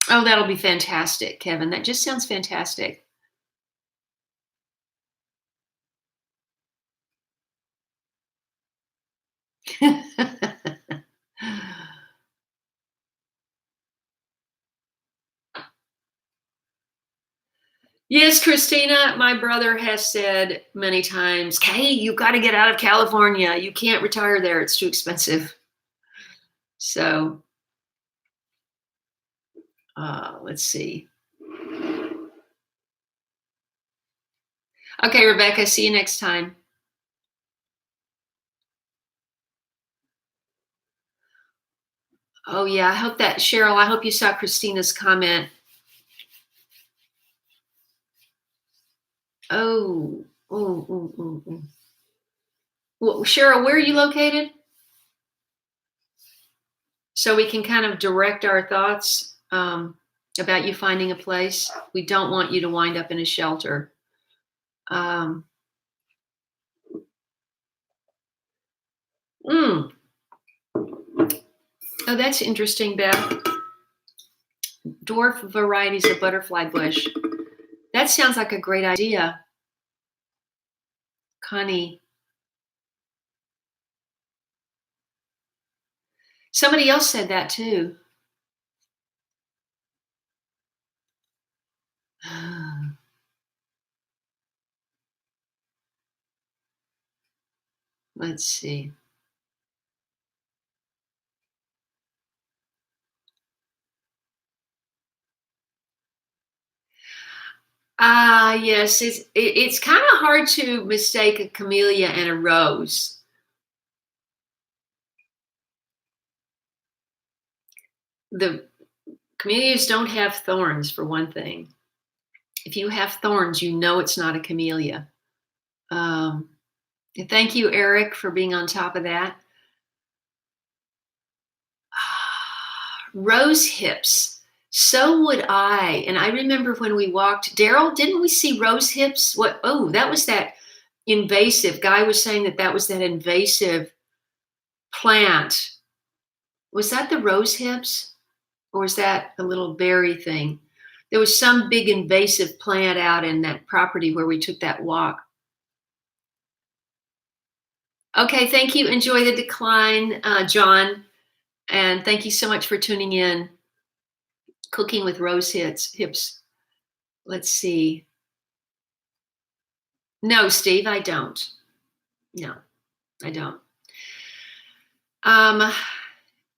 Oh, that'll be fantastic, Kevin. That just sounds fantastic. Yes, Christina, my brother has said many times, Kaye, you've got to get out of California. You can't retire there. It's too expensive. So let's see. Okay, Rebecca, see you next time. Oh, yeah, I hope that, Cheryl, I hope you saw Christina's comment. Oh. Well, Cheryl, where are you located? So we can kind of direct our thoughts about you finding a place. We don't want you to wind up in a shelter. Oh, that's interesting, Beth. Dwarf varieties of butterfly bush. That sounds like a great idea, Connie. Somebody else said that too. Let's see. Yes, it's kind of hard to mistake a camellia and a rose. The camellias don't have thorns, for one thing. If you have thorns, you know it's not a camellia. Thank you, Eric, for being on top of that. Rose hips. So would I. And I remember when we walked, Daryl, didn't we see rose hips? What? Oh, that was that invasive. Guy was saying that that was that invasive plant. Was that the rose hips? Or was that a little berry thing? There was some big invasive plant out in that property where we took that walk. Okay, thank you. Enjoy the decline, John. And thank you so much for tuning in. Cooking with rose hips. Let's see. No, Steve, I don't. No, I don't.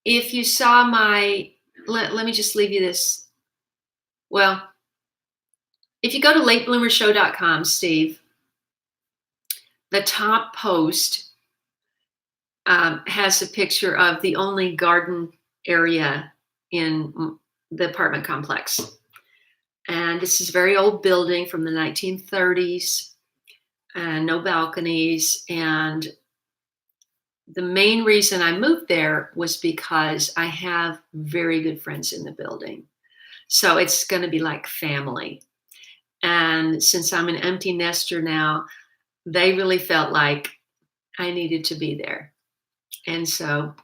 If you saw my, let me just leave you this. Well, if you go to latebloomershow.com, Steve, the top post has a picture of the only garden area in the apartment complex. And this is a very old building from the 1930s, and no balconies. And the main reason I moved there was because I have very good friends in the building. So it's going to be like family. And since I'm an empty nester now, they really felt like I needed to be there. And so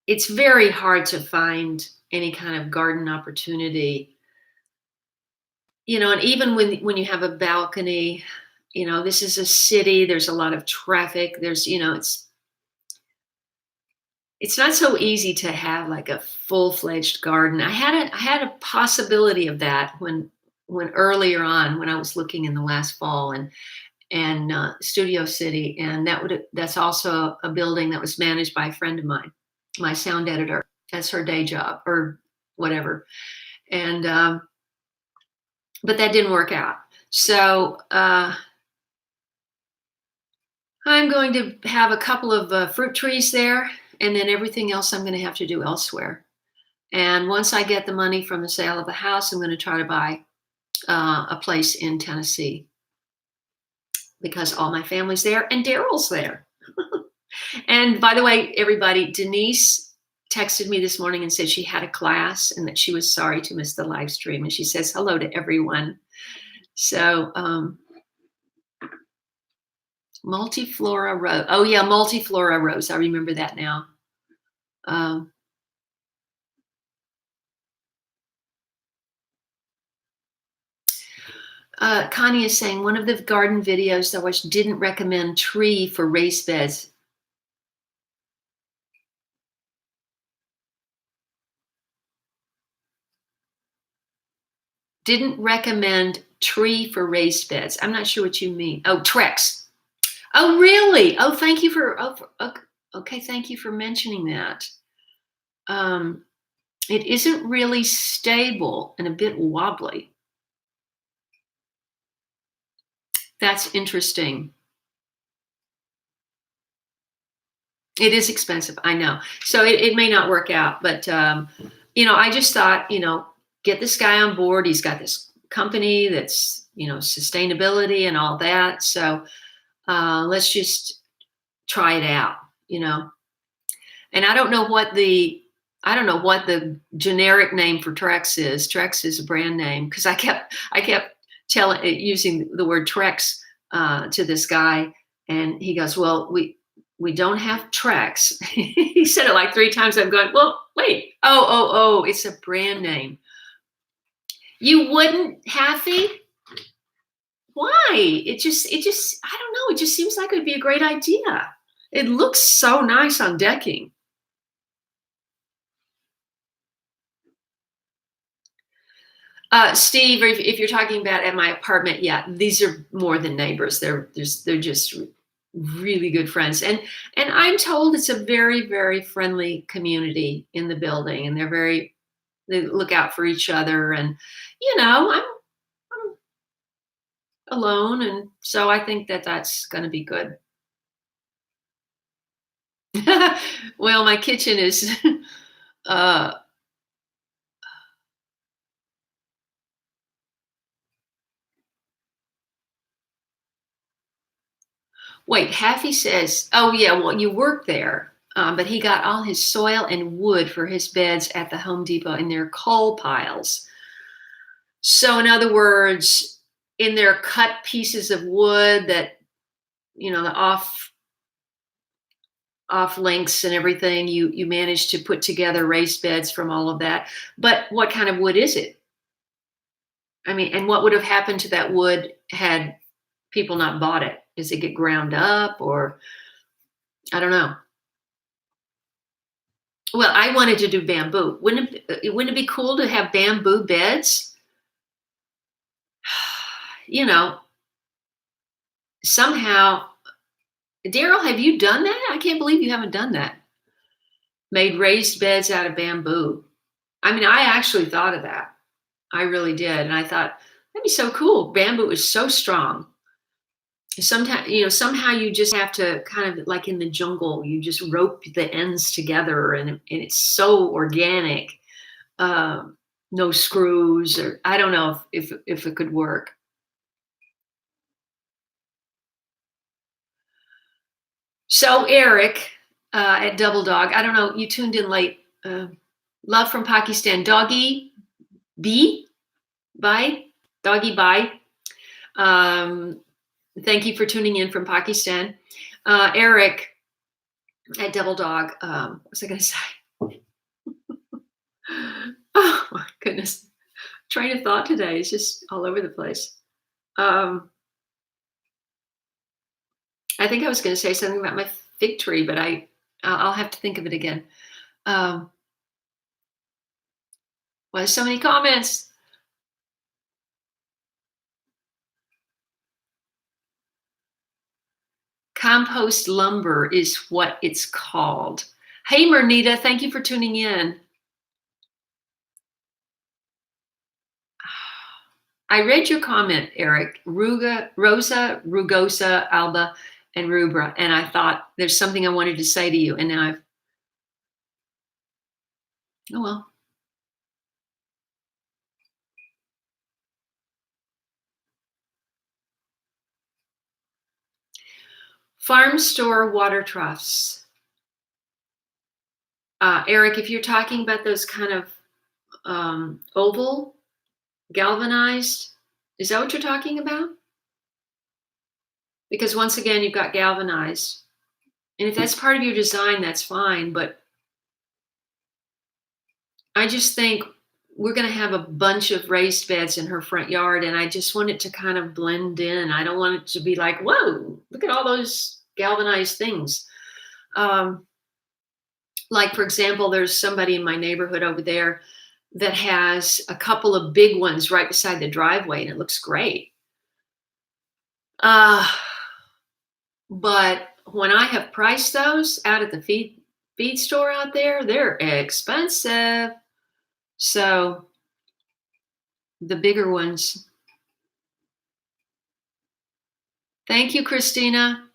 it's very hard to find any kind of garden opportunity. And even when you have a balcony, this is a city, there's a lot of traffic, there's, it's not so easy to have like a full-fledged garden. I had a possibility of that when earlier on, when I was looking in the last fall and Studio City, and that's also a building that was managed by a friend of mine, my sound editor. That's her day job or whatever. And but that didn't work out. So I'm going to have a couple of fruit trees there, and then everything else I'm going to have to do elsewhere. And once I get the money from the sale of the house, I'm going to try to buy a place in Tennessee, because all my family's there and Daryl's there. And by the way, everybody, Denise texted me this morning and said she had a class and that she was sorry to miss the live stream. And she says hello to everyone. So multiflora rose. Oh yeah, multiflora rose. I remember that now. Connie is saying one of the garden videos that was didn't recommend tree for raised beds. Didn't recommend tree for raised beds. I'm not sure what you mean. Oh, Trex. Oh, really? Oh, thank you for. Okay, thank you for mentioning that. It isn't really stable and a bit wobbly. That's interesting. It is expensive, I know. So it may not work out, but I just thought, get this guy on board. He's got this company that's, sustainability and all that. So let's just try it out, And I don't know what the generic name for Trex is. Trex is a brand name, because I kept using the word Trex to this guy, and he goes, "Well, we don't have Trex." He said it like 3 times. I'm going, well, wait. Oh, it's a brand name. You wouldn't, Haffy? Why? It just, I don't know. It just seems like it would be a great idea. It looks so nice on decking. Steve, if you're talking about at my apartment, yeah, these are more than neighbors. They're just really good friends, and I'm told it's a very, very friendly community in the building, and they look out for each other, and I'm alone, and so I think that's going to be good. Well, my kitchen is wait, Haffy says, oh yeah, well, you work there. But he got all his soil and wood for his beds at the Home Depot in their coal piles. So, in other words, in their cut pieces of wood that, the off links and everything, you manage to put together raised beds from all of that. But what kind of wood is it? I mean, and what would have happened to that wood had people not bought it? Does it get ground up, or I don't know. Well, I wanted to do bamboo. Wouldn't it be cool to have bamboo beds? You know, somehow, Daryl, have you done that? I can't believe you haven't done that. Made raised beds out of bamboo. I mean, I actually thought of that. I really did. And I thought, that'd be so cool. Bamboo is so strong. Sometimes, somehow you just have to kind of like in the jungle, you just rope the ends together, and it's so organic. No screws, or I don't know if it could work. So Eric at Double Dog, I don't know, you tuned in late. Love from Pakistan, Doggy B, bye, Doggy bye. Thank you for tuning in from Pakistan. Eric at Double Dog, what was I going to say? Oh my goodness. Train of thought today is just all over the place. I think I was going to say something about my fig tree, but I'll have to think of it again. Well, there's so many comments. Compost lumber is what it's called. Hey, Mernita, thank you for tuning in. I read your comment, Eric. Rosa, Rugosa, Alba, and Rubra, and I thought there's something I wanted to say to you, and now oh well. Farm store water troughs. Eric, if you're talking about those kind of oval, galvanized, is that what you're talking about? Because once again, you've got galvanized. And if that's part of your design, that's fine. But I just think we're going to have a bunch of raised beds in her front yard, and I just want it to kind of blend in. I don't want it to be like, whoa, look at all those galvanized things. Like, for example, there's somebody in my neighborhood over there that has a couple of big ones right beside the driveway, and it looks great. But when I have priced those out at the feed store out there, they're expensive. So the bigger ones. Thank you, Christina.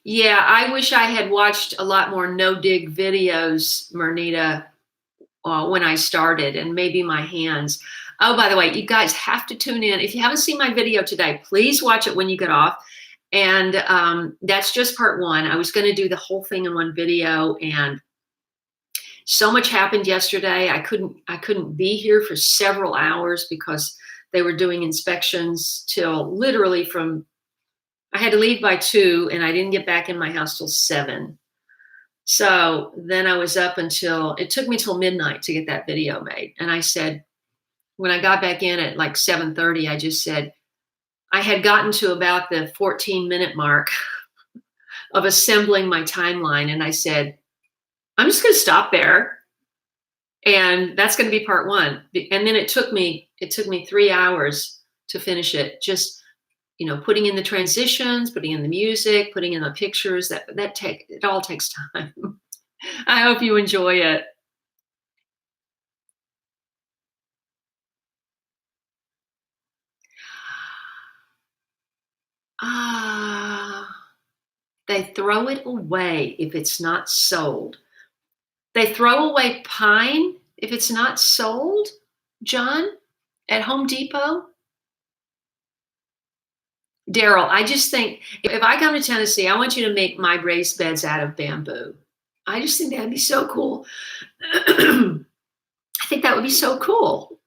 Yeah, I wish I had watched a lot more no-dig videos, Mernita, when I started, and maybe my hands. Oh, by the way, you guys have to tune in. If you haven't seen my video today, please watch it when you get off. And that's just part one. I was going to do the whole thing in one video, and so much happened yesterday. I couldn't be here for several hours because they were doing inspections till literally I had to leave by 2, and I didn't get back in my house till 7. So then I was up it took me till midnight to get that video made. And I said, when I got back in at like 7:30, I just said, I had gotten to about the 14-minute mark of assembling my timeline. And I said, I'm just going to stop there. And that's going to be part one. And then it took me 3 hours to finish it. Just, putting in the transitions, putting in the music, putting in the pictures, it all takes time. I hope you enjoy it. They throw it away if it's not sold. They throw away pine if it's not sold, John, at Home Depot. Daryl, I just think if I come to Tennessee, I want you to make my raised beds out of bamboo. I just think that'd be so cool. I think that would be so cool.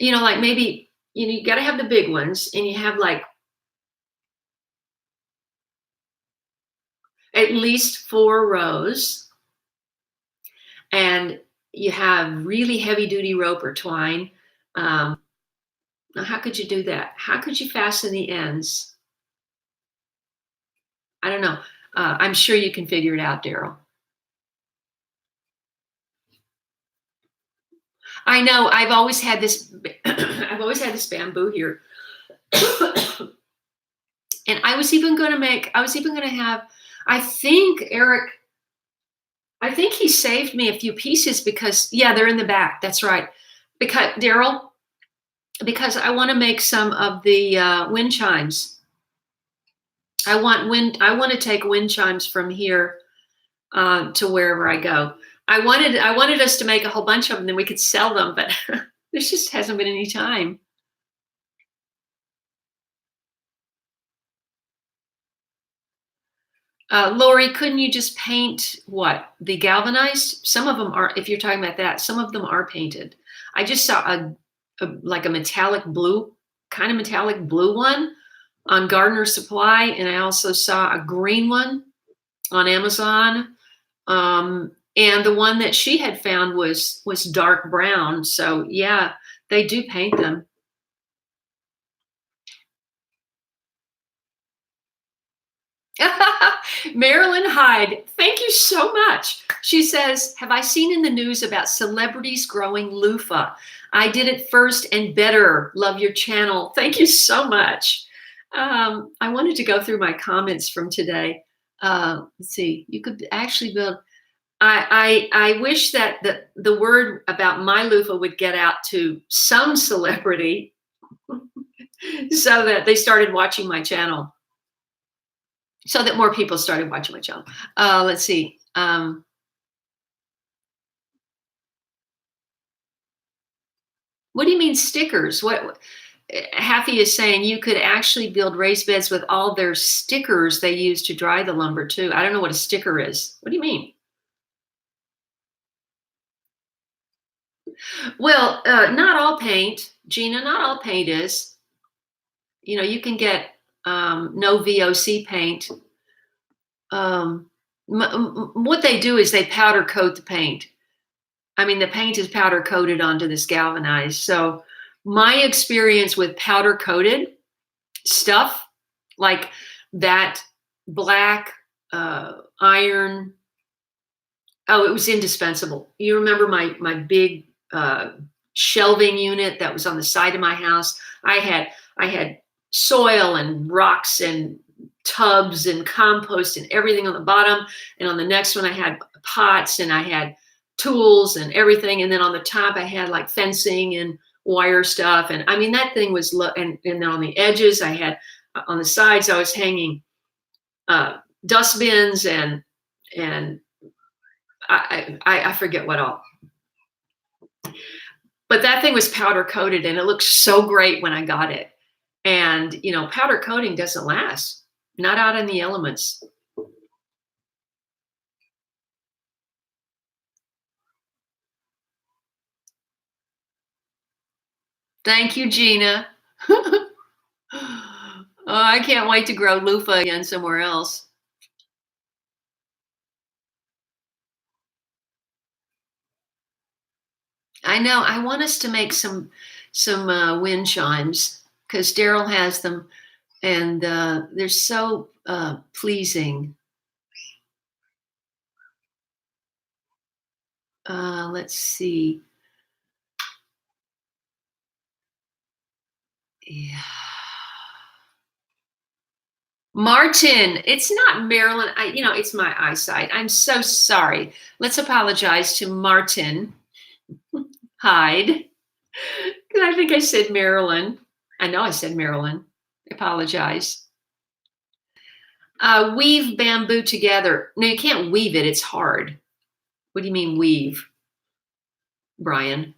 Like maybe, you got to have the big ones and you have like at least 4 rows and you have really heavy duty rope or twine. Now, how could you do that? How could you fasten the ends? I don't know. I'm sure you can figure it out, Daryl. I know. I've always had this. I've always had this bamboo here, and I was even going to have. I think Eric. I think he saved me a few pieces because they're in the back. That's right. Because Daryl, because I want to make some of the wind chimes. I want to take wind chimes from here to wherever I go. I wanted us to make a whole bunch of them, then we could sell them, but there just hasn't been any time. Lori, couldn't you just paint the galvanized? Some of them are, if you're talking about that, some of them are painted. I just saw like a metallic blue one on Gardener Supply, and I also saw a green one on Amazon. And the one that she had found was dark brown. So yeah, they do paint them. Marilyn Hyde, thank you so much. She says, have I seen in the news about celebrities growing loofah? I did it first and better. Love your channel. Thank you so much. I wanted to go through my comments from today. Let's see, you could actually build. I wish that the word about my loofah would get out to some celebrity so that they started watching my channel. So that more people started watching my channel. Let's see. What do you mean stickers? What Happy is saying you could actually build raised beds with all their stickers they use to dry the lumber too. I don't know what a sticker is. What do you mean? Well, not all paint, Gina, not all paint is. You can get no VOC paint. What they do is they powder coat the paint. I mean, the paint is powder coated onto this galvanized. So my experience with powder coated stuff, like that black iron, it was indispensable. You remember my big shelving unit that was on the side of my house? I had soil and rocks and tubs and compost and everything on the bottom. And on the next one, I had pots and I had tools and everything. And then on the top, I had like fencing and wire stuff. And I mean, that thing was, and then on the edges, I had, on the sides, I was hanging dustbins and I forget what all. But that thing was powder coated and it looked so great when I got it. And, powder coating doesn't last, not out in the elements. Thank you, Gina. I can't wait to grow loofah again somewhere else. I know. I want us to make some wind chimes because Daryl has them, and they're so pleasing. Let's see. Yeah. Martin, it's not Marilyn. It's my eyesight. I'm so sorry. Let's apologize to Martin Hyde. I think I said Marilyn. I know I said Marilyn. I apologize. Weave bamboo together. No, you can't weave it. It's hard. What do you mean weave, Brian?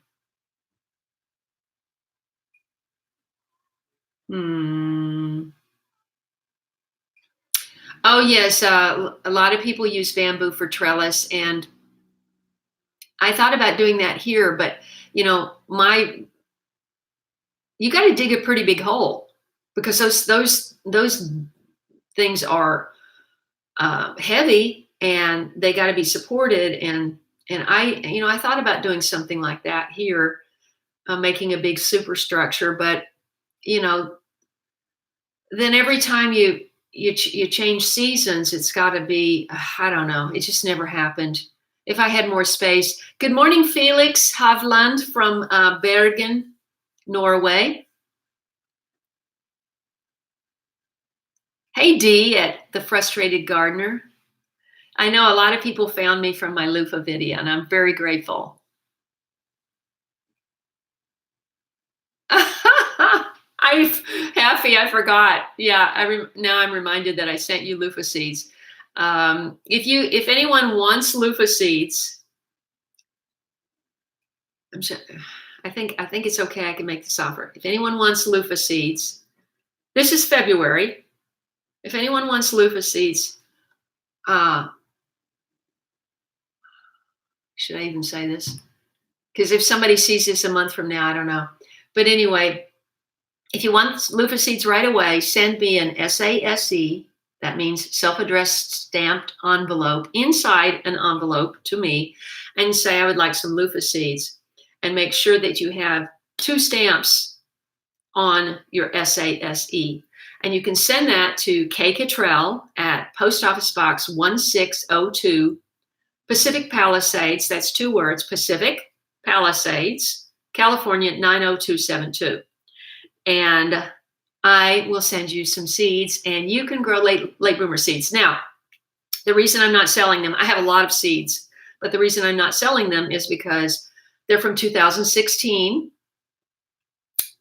Oh yes, a lot of people use bamboo for trellis, and I thought about doing that here, but you know, my you got to dig a pretty big hole because those things are heavy and they got to be supported. And I thought about doing something like that here, making a big superstructure, but you know, then every time you change seasons, it's got to be I don't know. It just never happened. If I had more space. Good morning, Felix Havland from Bergen, Norway. Hey, Dee at the Frustrated Gardener. I know a lot of people found me from my loofah video, and I'm very grateful. I forgot. Yeah, now I'm reminded that I sent you loofah seeds. If anyone wants loofah seeds, I'm sure, I think it's okay. I can make this offer. If anyone wants loofah seeds, this is February. If anyone wants loofah seeds, uh, should I even say this? Because if somebody sees this a month from now, I don't know. But anyway, if you want loofah seeds right away, send me an SASE, that means self-addressed stamped envelope, inside an envelope to me, and say I would like some loofah seeds. And make sure that you have 2 stamps on your SASE. And you can send that to Kaye Kittrell at Post Office Box 1602, Pacific Palisades, that's 2 words, Pacific Palisades, California 90272. And I will send you some seeds, and you can grow late bloomer seeds. Now, the reason I'm not selling them, I have a lot of seeds, but the reason I'm not selling them is because they're from 2016.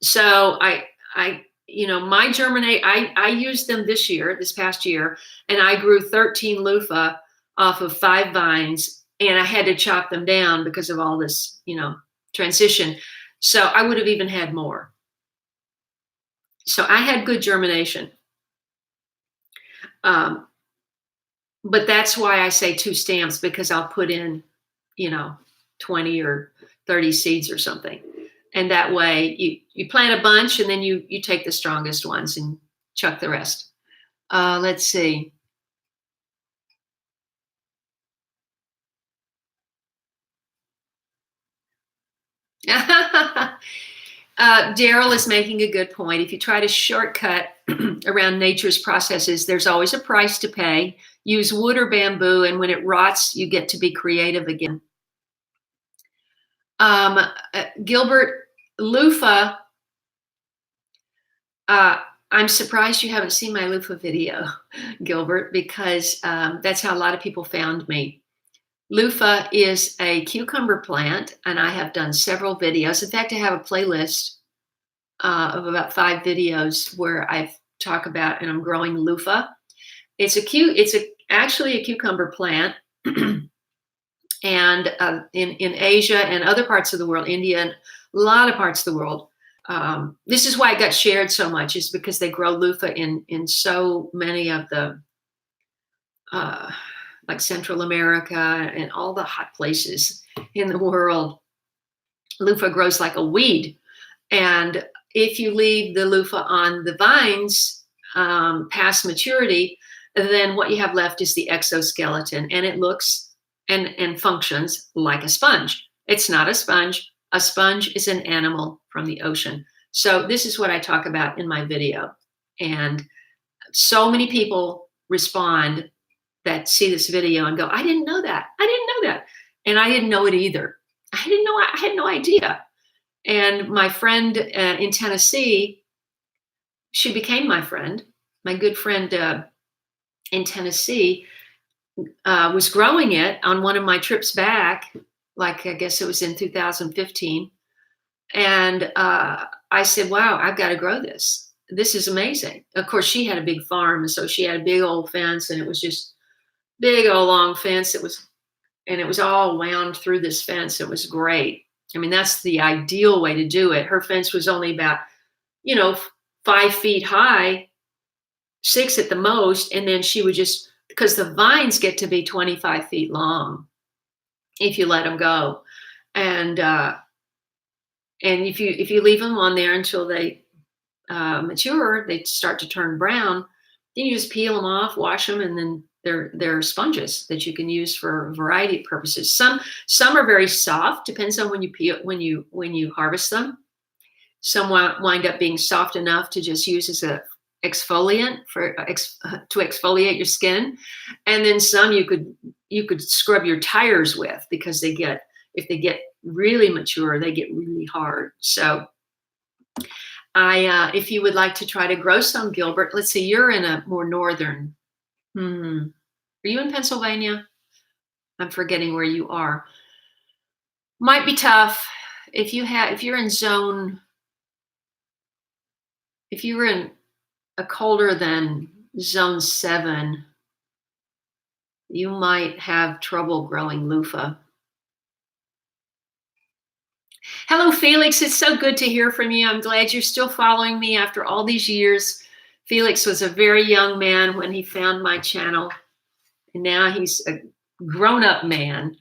So my germinate, I used them this past year, and I grew 13 loofah off of 5 vines, and I had to chop them down because of all this, transition. So I would have even had more. So I had good germination. But that's why I say 2 stamps, because I'll put in, 20 or 30 seeds or something. And that way you plant a bunch, and then you take the strongest ones and chuck the rest. Let's see. Daryl is making a good point. If you try to shortcut around nature's processes, there's always a price to pay. Use wood or bamboo, and when it rots, you get to be creative again. Gilbert, loofah, I'm surprised you haven't seen my loofah video, Gilbert, because that's how a lot of people found me. Loofah is a cucumber plant, and I have done several videos. In fact, I have a playlist of about 5 videos where I talk about, and I'm growing loofah. It's actually a cucumber plant, and in Asia and other parts of the world, India and a lot of parts of the world. This is why it got shared so much, is because they grow loofah in so many of the like Central America and all the hot places in the world. Loofah grows like a weed. And if you leave the loofah on the vines past maturity, then what you have left is the exoskeleton, and it looks and functions like a sponge. It's not a sponge. A sponge is an animal from the ocean. So this is what I talk about in my video. And so many people respond that see this video and go, I didn't know that. I didn't know that. And I didn't know it either. I had no idea. And my friend in Tennessee, she became my friend. My good friend in Tennessee was growing it on one of my trips back, like I guess it was in 2015. And I said, wow, I've got to grow this. This is amazing. Of course, she had a big farm, and so she had a big old fence, and it was just big old long fence. It was all wound through this fence. It was great. I mean, that's the ideal way to do it. Her fence was only about, 5 feet high, 6 at the most, and then she would just, because the vines get to be 25 feet long if you let them go, and if you leave them on there until they mature, they start to turn brown. Then you just peel them off, wash them, and then they're sponges that you can use for a variety of purposes. Some are very soft, depends on when you peel, when you harvest them. Some wind up being soft enough to just use as a exfoliant to exfoliate your skin, and then some you could scrub your tires with, because if they get really mature, they get really hard. So if you would like to try to grow some, Gilbert, let's see, you're in a more northern. Are you in Pennsylvania? I'm forgetting where you are. Might be tough if you're in zone. If you were in a colder than zone 7, you might have trouble growing loofah. Hello, Felix. It's so good to hear from you. I'm glad you're still following me after all these years. Felix was a very young man when he found my channel, and now he's a grown-up man.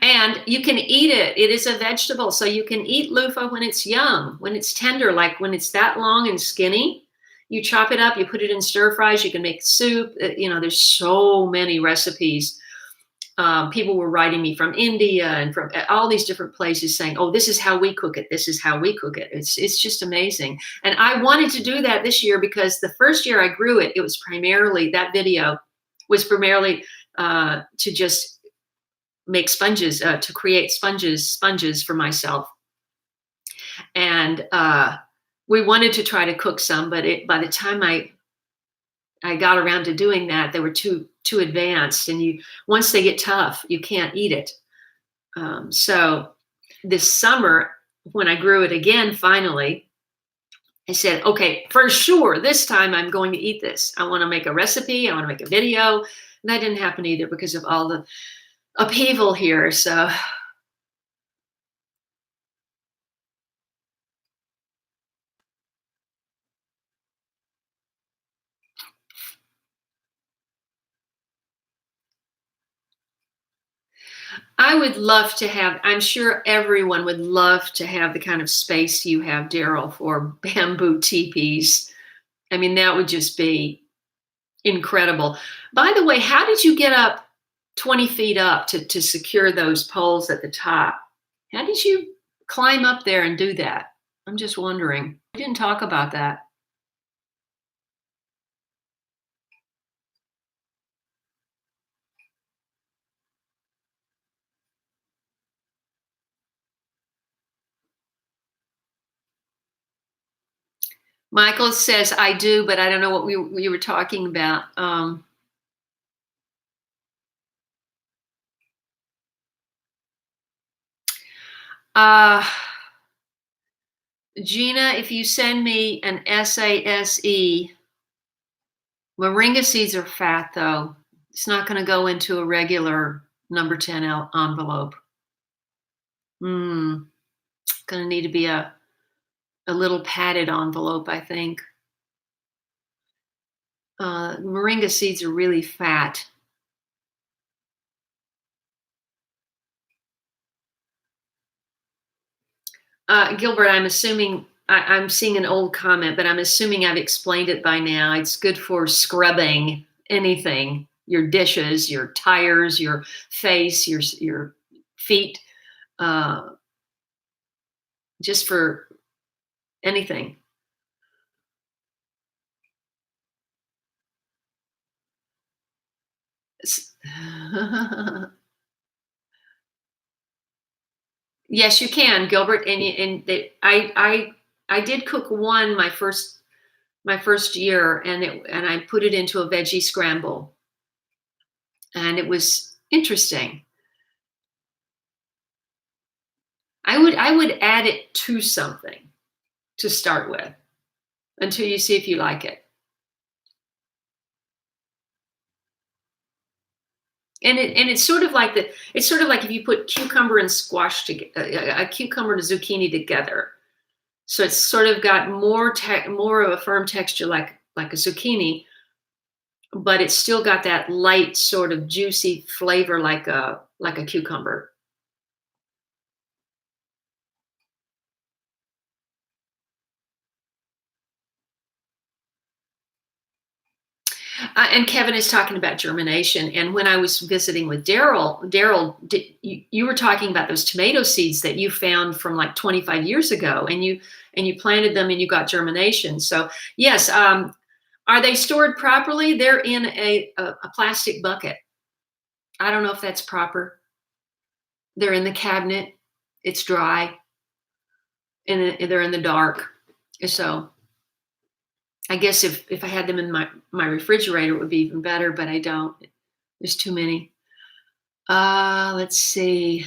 And you can eat it. It is a vegetable, so you can eat loofah when it's young, when it's tender, like when it's that long and skinny. You chop it up, you put it in stir fries, you can make soup. There's so many recipes. People were writing me from India and from all these different places saying, oh, this is how we cook it. This is how we cook it. It's just amazing. And I wanted to do that this year, because the first year I grew it, that video was primarily to just make sponges, to create sponges for myself. And we wanted to try to cook some, but by the time I got around to doing that, they were too advanced, and once they get tough, you can't eat it. So this summer, when I grew it again, finally, I said, okay, for sure, this time I'm going to eat this. I want to make a recipe. I want to make a video. And that didn't happen either, because of all the upheaval here. So I would love to have, I'm sure everyone would love to have the kind of space you have, Daryl, for bamboo teepees. I mean, that would just be incredible. By the way, how did you get up 20 feet up to secure those poles at the top? How did you climb up there and do that? I'm just wondering. We didn't talk about that. Michael says, I do, but I don't know what we were talking about. Gina, if you send me an SASE, moringa seeds are fat, though. It's not going to go into a regular number 10 envelope. Going to need to be a little padded envelope, I think. Moringa seeds are really fat. Gilbert, I'm assuming, I'm seeing an old comment, but I'm assuming I've explained it by now. It's good for scrubbing anything, your dishes, your tires, your face, your feet, just for anything. Yes, you can, Gilbert. I did cook one my first year, and I put it into a veggie scramble, and it was interesting. I would add it to something to start with until you see if you like it. And it's sort of like if you put cucumber and squash together, a cucumber and zucchini together. So it's sort of got more of a firm texture like a zucchini, but it's still got that light sort of juicy flavor like a cucumber. And Kevin is talking about germination. And when I was visiting with Daryl, you were talking about those tomato seeds that you found from like 25 years ago, and you planted them and you got germination. So yes, are they stored properly? They're in a plastic bucket. I don't know if that's proper. They're in the cabinet. It's dry, and they're in the dark. So I guess if I had them in my refrigerator, it would be even better, but I don't. There's too many. Let's see.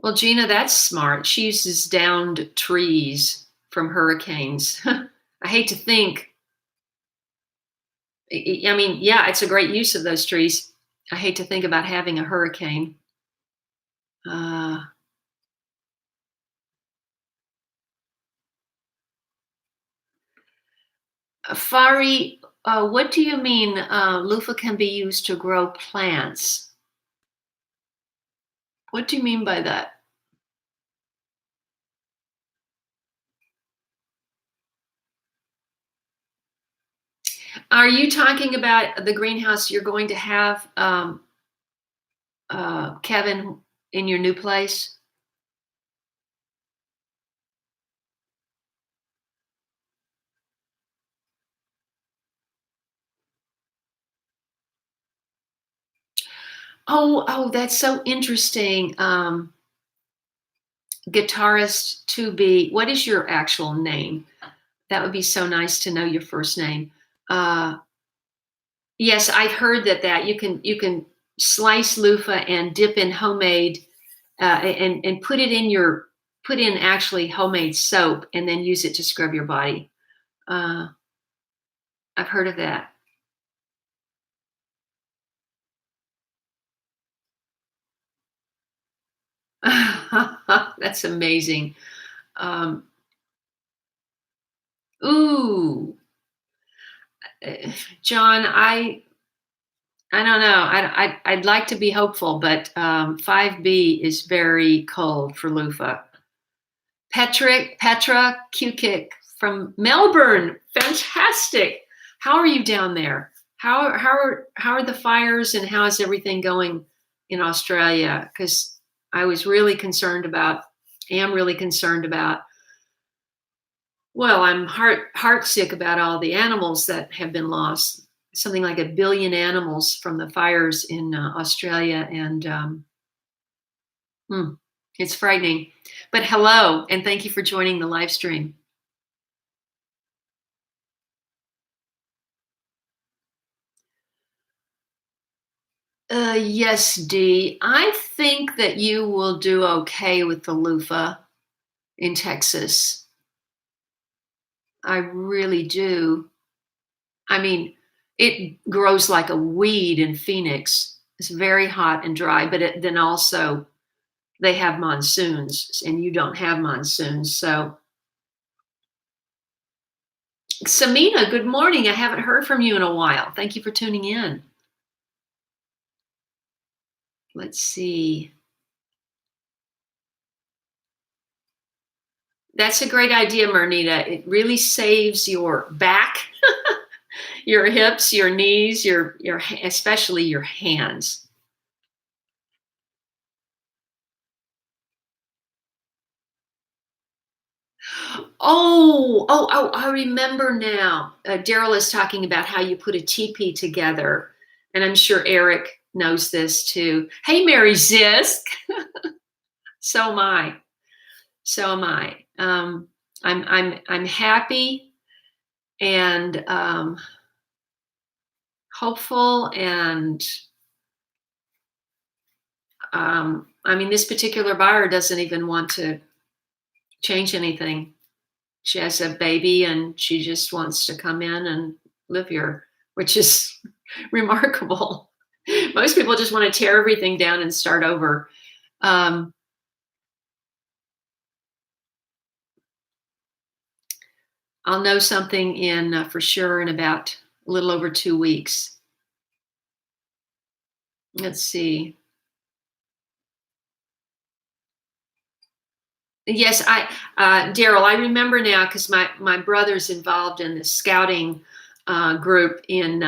Well, Gina, that's smart. She uses downed trees from hurricanes. I hate to think. I mean, yeah, it's a great use of those trees. I hate to think about having a hurricane. Uh, Fari, what do you mean loofah can be used to grow plants? What do you mean by that? Are you talking about the greenhouse you're going to have, Kevin, in your new place? Oh, that's so interesting. Guitarist to be. What is your actual name? That would be so nice to know your first name. Uh, yes, I've heard that you can slice loofah and dip in homemade and put in actually homemade soap and then use it to scrub your body. Uh, I've heard of that. That's amazing. Um, ooh, John, I don't know. I'd like to be hopeful, but 5B is very cold for loofah. Petra Q-Kick from Melbourne. Fantastic. How are you down there? How are the fires and how is everything going in Australia? Because I was really concerned about, am really concerned about. Well, I'm heart sick about all the animals that have been lost. Something like 1 billion animals from the fires in Australia, and hmm, it's frightening. But hello, and thank you for joining the live stream. Yes, Dee. I think that you will do okay with the loofah in Texas. I really do. I mean, it grows like a weed in Phoenix. It's very hot and dry, but then also they have monsoons and you don't have monsoons. So, Samina, good morning. I haven't heard from you in a while. Thank you for tuning in. Let's see. That's a great idea, Mernita. It really saves your back, your hips, your knees, your especially your hands. I remember now. Daryl is talking about how you put a teepee together, and I'm sure Eric knows this too. Hey, Mary Zisk. So am I. So am I. I'm happy and hopeful, and I mean, this particular buyer doesn't even want to change anything. She has a baby and she just wants to come in and live here, which is remarkable. Most people just want to tear everything down and start over. Um, I'll know something in for sure in about a little over 2 weeks. Let's see. Yes, Daryl, I remember now because my brother's involved in the scouting group in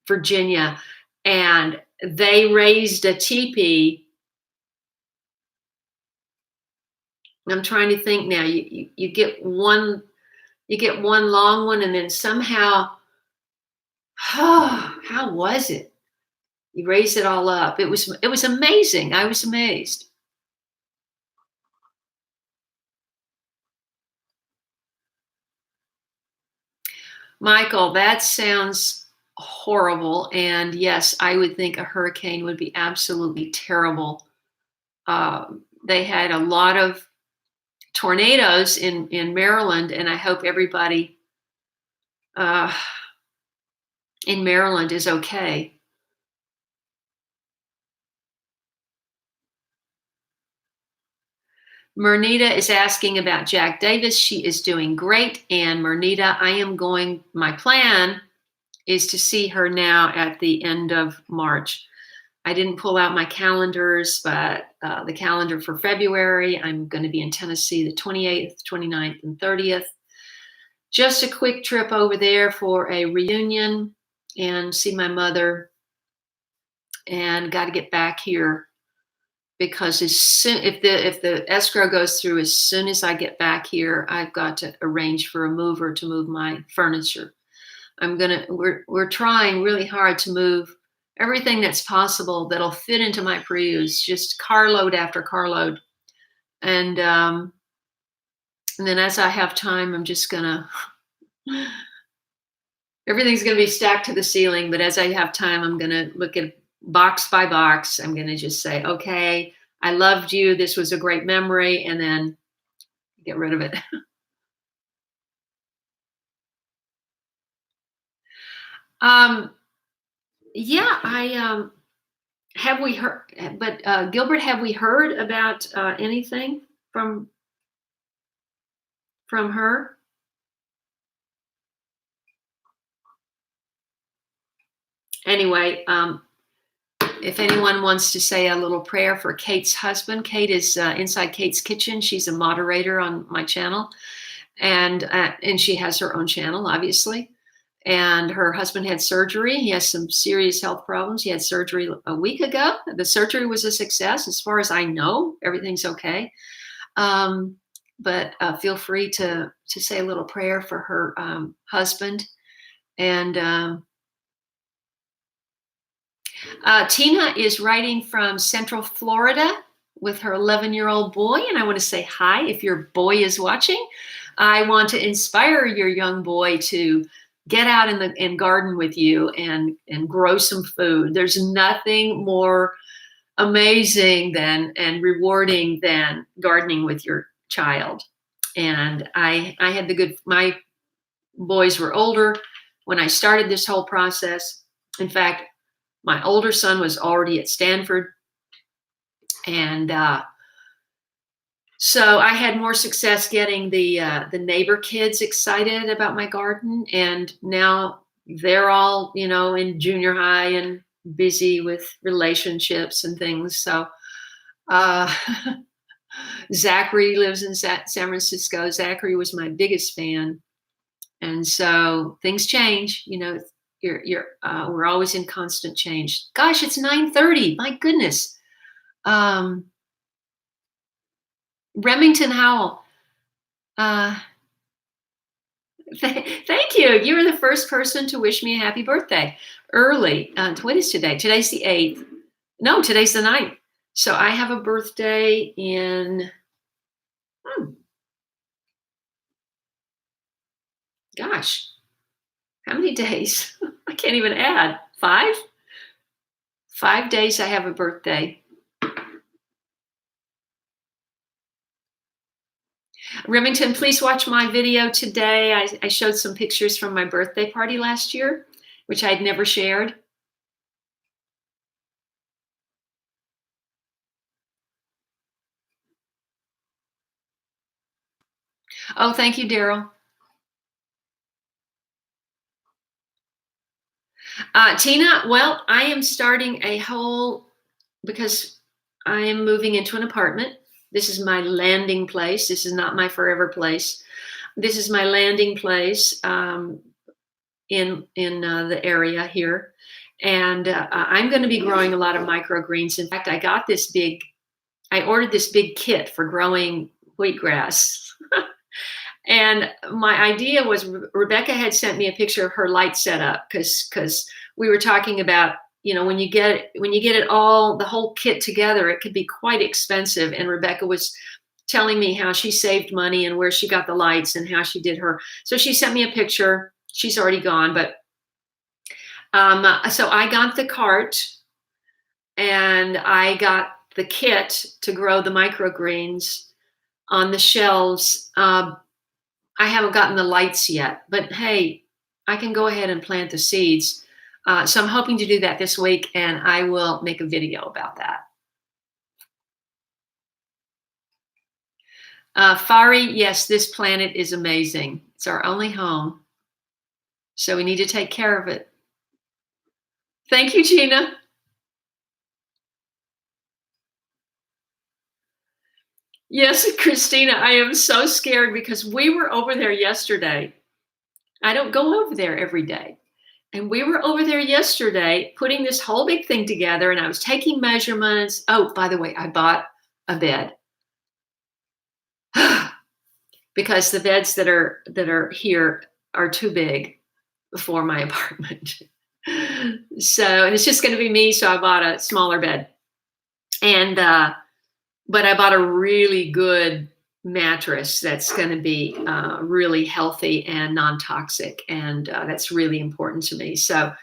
Virginia, and they raised a teepee. I'm trying to think now. You get one long one, and then somehow, how was it? You raise it all up. It was amazing. I was amazed. Michael, that sounds horrible. And yes, I would think a hurricane would be absolutely terrible. They had a lot of tornadoes in Maryland, and I hope everybody in Maryland is okay. Mernita is asking about Jack Davis. She is doing great. And Mernita, my plan is to see her now at the end of March. I didn't pull out my calendars, but the calendar for February, I'm going to be in Tennessee the 28th, 29th, and 30th. Just a quick trip over there for a reunion and see my mother, and got to get back here because if the escrow goes through, as soon as I get back here, I've got to arrange for a mover to move my furniture. We're trying really hard to move everything that's possible that'll fit into my Prius, just carload after carload. And then as I have time, I'm just gonna, everything's gonna be stacked to the ceiling, but as I have time, I'm gonna look at box by box. I'm gonna just say, okay, I loved you. This was a great memory, and then get rid of it. Yeah, have we heard, but Gilbert, have we heard about anything from her? Anyway, if anyone wants to say a little prayer for Kate's husband, Kate is inside Kate's Kitchen. She's a moderator on my channel, and she has her own channel, obviously. And her husband had surgery. He has some serious health problems. He had surgery a week ago. The surgery was a success. As far as I know, everything's okay. But feel free to say a little prayer for her husband. And Tina is writing from Central Florida with her 11-year-old boy. And I want to say hi if your boy is watching. I want to inspire your young boy to get out and garden with you and grow some food. There's nothing more amazing and rewarding than gardening with your child. And I had my boys were older when I started this whole process. In fact, my older son was already at Stanford. And so I had more success getting the neighbor kids excited about my garden, and now they're all, in junior high and busy with relationships and things. So Zachary lives in San Francisco. Zachary was my biggest fan, and so things change. We're always in constant change. Gosh, it's 9:30. My goodness. Remington Howell, thank you. You were the first person to wish me a happy birthday early. What is today? Today's the 8th. No, today's the 9th. So I have a birthday in, gosh, how many days? I can't even add. 5? 5 days I have a birthday. Remington, please watch my video today. I showed some pictures from my birthday party last year, which I'd never shared. Oh, thank you, Daryl. Tina, well, I am starting a whole because I am moving into an apartment. This is my landing place. This is not my forever place. This is my landing place in the area here, and I'm going to be growing a lot of microgreens. In fact, I ordered this big kit for growing wheatgrass. And my idea was Rebecca had sent me a picture of her light setup because we were talking about, when you get it all, the whole kit together, it could be quite expensive. And Rebecca was telling me how she saved money and where she got the lights and how she did her. So she sent me a picture. She's already gone, but so I got the cart and I got the kit to grow the microgreens on the shelves. I haven't gotten the lights yet, but hey, I can go ahead and plant the seeds. So I'm hoping to do that this week, and I will make a video about that. Fari, yes, this planet is amazing. It's our only home, so we need to take care of it. Thank you, Gina. Yes, Christina, I am so scared because we were over there yesterday. I don't go over there every day. And we were over there yesterday putting this whole big thing together, and I was taking measurements. Oh, by the way, I bought a bed because the beds that are here are too big for my apartment. So, and it's just going to be me. So I bought a smaller bed, and but I bought a really good mattress that's going to be really healthy and non-toxic, and that's really important to me. So,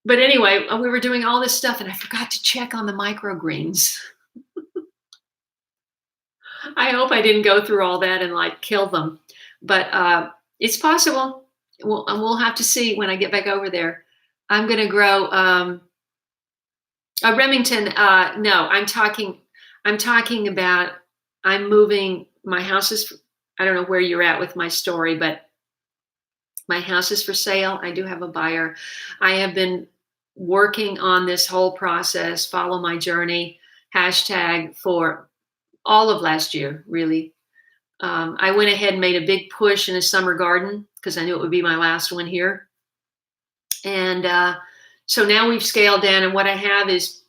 but anyway, we were doing all this stuff, and I forgot to check on the microgreens. I hope I didn't go through all that and like kill them, but it's possible. We'll have to see when I get back over there. I'm going to grow a Remington. No, I'm talking about. I'm moving. My house is. I don't know where you're at with my story, but my house is for sale. I do have a buyer. I have been working on this whole process. Follow my journey hashtag for all of last year, really. I went ahead and made a big push in a summer garden because I knew it would be my last one here. And so now we've scaled down, and what I have is,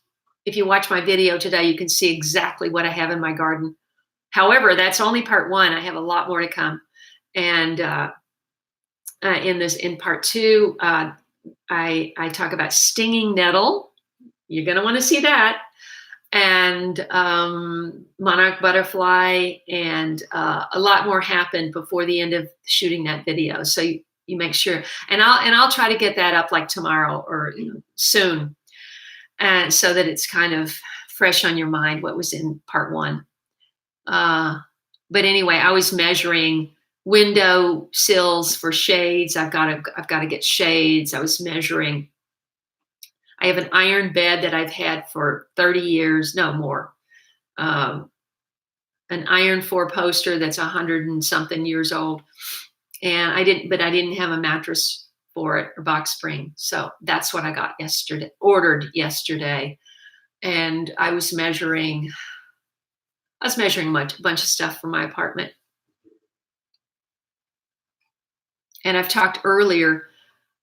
if you watch my video today, you can see exactly what I have in my garden. However, that's only part one. I have a lot more to come. And in part two, I talk about stinging nettle. You're going to want to see that. And monarch butterfly, and a lot more happened before the end of shooting that video. So you make sure, and I'll try to get that up like tomorrow or soon, and so that it's kind of fresh on your mind what was in part one. But anyway, I was measuring window sills for shades. I've got to get shades. I was measuring. I have an iron bed that I've had for 30 years, no more. An iron 4-poster that's 100 and something years old. And I didn't have a mattress for it or box spring. So that's what I got ordered yesterday. And I was measuring a bunch of stuff for my apartment. And I've talked earlier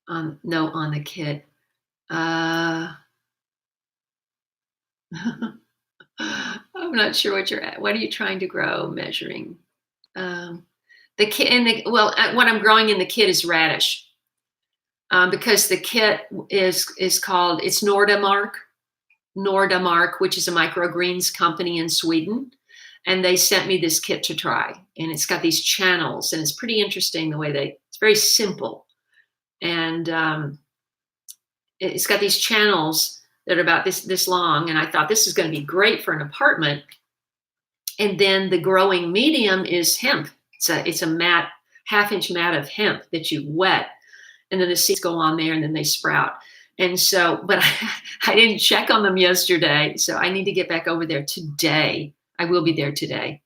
on the kit. I'm not sure what you're at. What are you trying to grow? Measuring the kit what I'm growing in the kit is radish, because the kit is called, it's Nordamark, which is a microgreens company in Sweden, and they sent me this kit to try, and it's got these channels, and it's pretty interesting the way it's very simple, and it's got these channels that are about this long, and I thought this is going to be great for an apartment. And then the growing medium is hemp. It's a mat, half-inch mat of hemp that you wet, and then the seeds go on there, and then they sprout. And so, but I didn't check on them yesterday, so I need to get back over there today. I will be there today.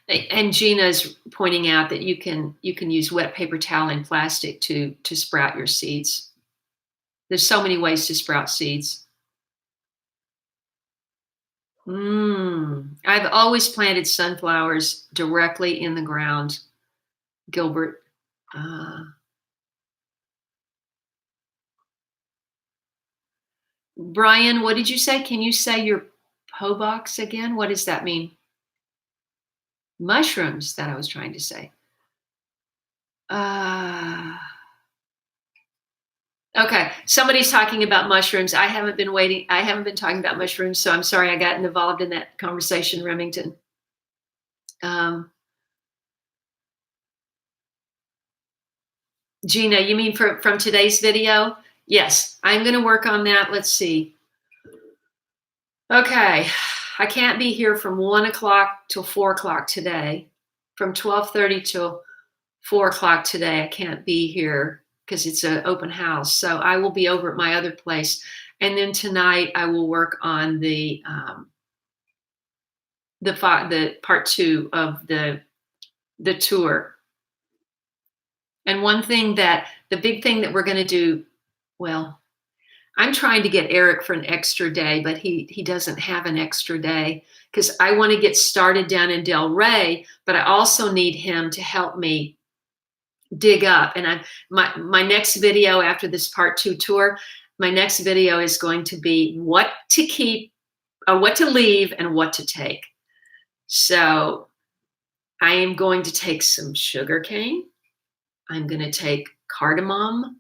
And Gina's pointing out that you can use wet paper towel and plastic to sprout your seeds. There's so many ways to sprout seeds. I've always planted sunflowers directly in the ground, Gilbert. Brian, what did you say? Can you say your PO box again? What does that mean? Mushrooms, that I was trying to say. Okay, somebody's talking about mushrooms. I haven't been talking about mushrooms, so I'm sorry I got involved in that conversation, Remington. Gina, you mean from today's video? Yes, I'm going to work on that. Let's see. Okay, I can't be here from 1 o'clock till 4 o'clock today. From 12:30 till 4 o'clock today, I can't be here because it's an open house. So I will be over at my other place. And then tonight I will work on the part 2 of the tour. And the big thing that we're going to do, well, I'm trying to get Eric for an extra day, but he doesn't have an extra day because I want to get started down in Del Rey, but I also need him to help me dig up. And my next video after this part 2 tour, my next video is going to be what to keep, what to leave, and what to take. So I am going to take some sugarcane. I'm going to take cardamom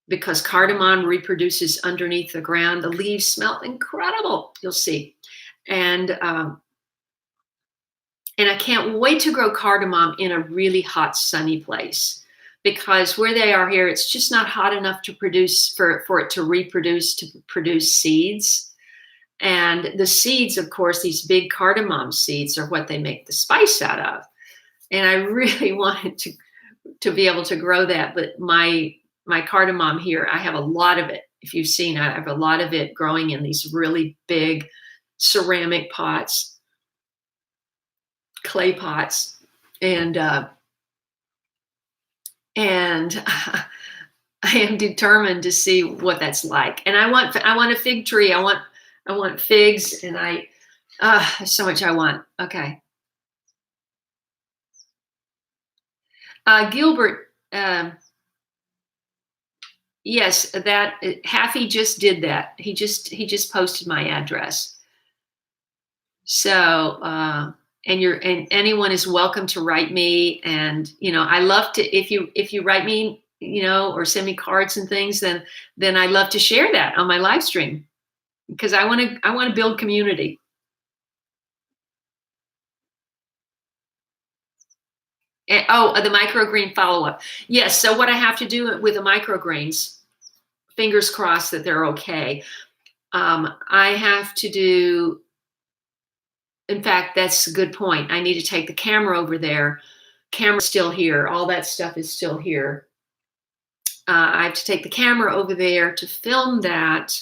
because cardamom reproduces underneath the ground. The leaves smell incredible. You'll see. And I can't wait to grow cardamom in a really hot, sunny place because where they are here, it's just not hot enough to produce for it to reproduce, to produce seeds. And the seeds, of course, these big cardamom seeds are what they make the spice out of. And I really wanted to be able to grow that, but my cardamom here, I have a lot of it. If you've seen, I have a lot of it growing in these really big ceramic pots, clay pots, and I am determined to see what that's like. And I want a fig tree. I want figs, and there's so much I want. Okay. Gilbert, yes, that Haffy just did that. He just posted my address. So, and anyone is welcome to write me. And, I love to, if you write me, or send me cards and things, then I love to share that on my live stream because I want to build community. And, the microgreen follow-up. Yes. So what I have to do with the microgreens, fingers crossed that they're okay. I have to do, in fact, that's a good point. I need to take the camera over there. Camera's still here. All that stuff is still here. I have to take the camera over there to film that,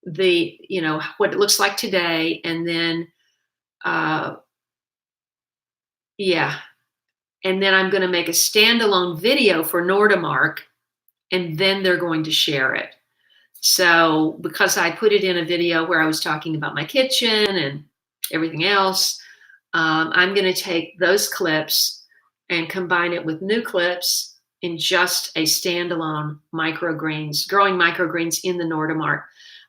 what it looks like today. And then, yeah. And then I'm going to make a standalone video for Nordamark, and then they're going to share it. So because I put it in a video where I was talking about my kitchen and everything else, I'm going to take those clips and combine it with new clips in just a standalone microgreens, growing microgreens in the Nordamark.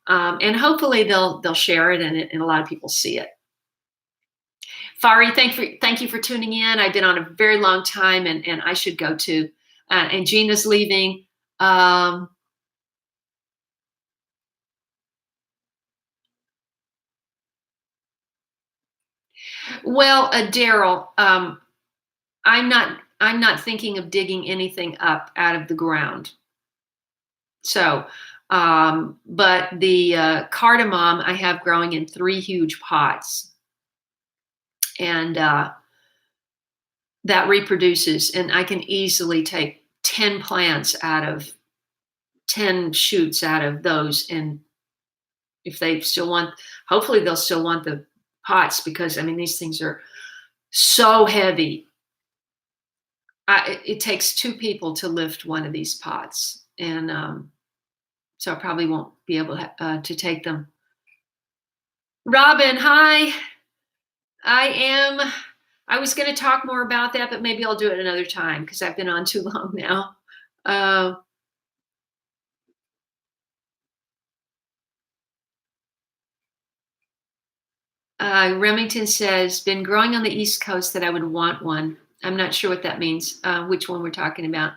And hopefully they'll share it and a lot of people see it. Fari, thank you for tuning in. I've been on a very long time and I should go too. And Gina's leaving. Well, Daryl, I'm not thinking of digging anything up out of the ground. So, but the cardamom I have growing in 3 huge pots. And that reproduces, and I can easily take 10 plants out of 10 shoots out of those. And if they still want, hopefully they'll still want the pots because these things are so heavy. It takes 2 people to lift one of these pots, and so I probably won't be able to take them. Robin, hi. I was going to talk more about that, but maybe I'll do it another time because I've been on too long now. Remington says, been growing on the East Coast that I would want one. I'm not sure what that means, which one we're talking about.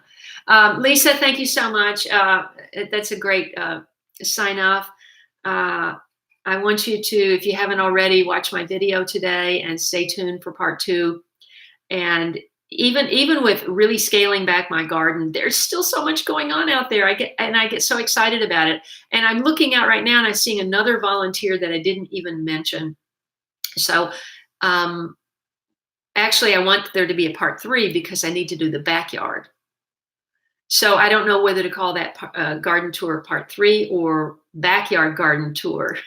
Lisa, thank you so much. That's a great sign off. I want you to, if you haven't already, watch my video today and stay tuned for part 2. And even with really scaling back my garden, there's still so much going on out there. I get so excited about it. And I'm looking out right now and I'm seeing another volunteer that I didn't even mention. So actually, I want there to be a part 3 because I need to do the backyard. So I don't know whether to call that garden tour part 3 or backyard garden tour.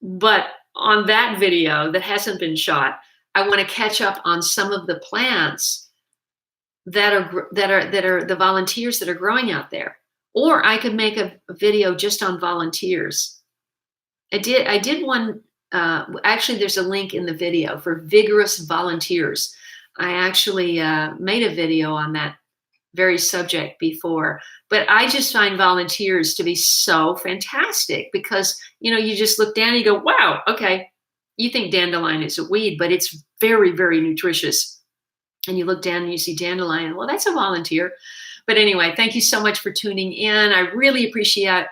But on that video that hasn't been shot, I want to catch up on some of the plants that are the volunteers that are growing out there. Or I could make a video just on volunteers. I did one. Actually, there's a link in the video for vigorous volunteers. I actually made a video on that very subject before, but I just find volunteers to be so fantastic because, you just look down and you go, wow, okay, you think dandelion is a weed, but it's very, very nutritious. And you look down and you see dandelion, well, that's a volunteer. But anyway, thank you so much for tuning in. I really appreciate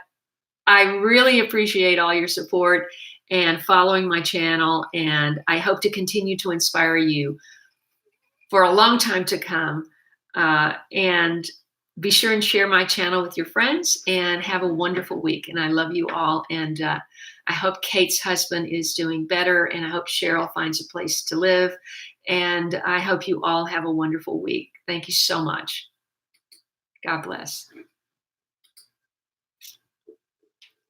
all your support and following my channel. And I hope to continue to inspire you for a long time to come. And be sure and share my channel with your friends and have a wonderful week. And I love you all. And I hope Kate's husband is doing better. And I hope Cheryl finds a place to live. And I hope you all have a wonderful week. Thank you so much. God bless.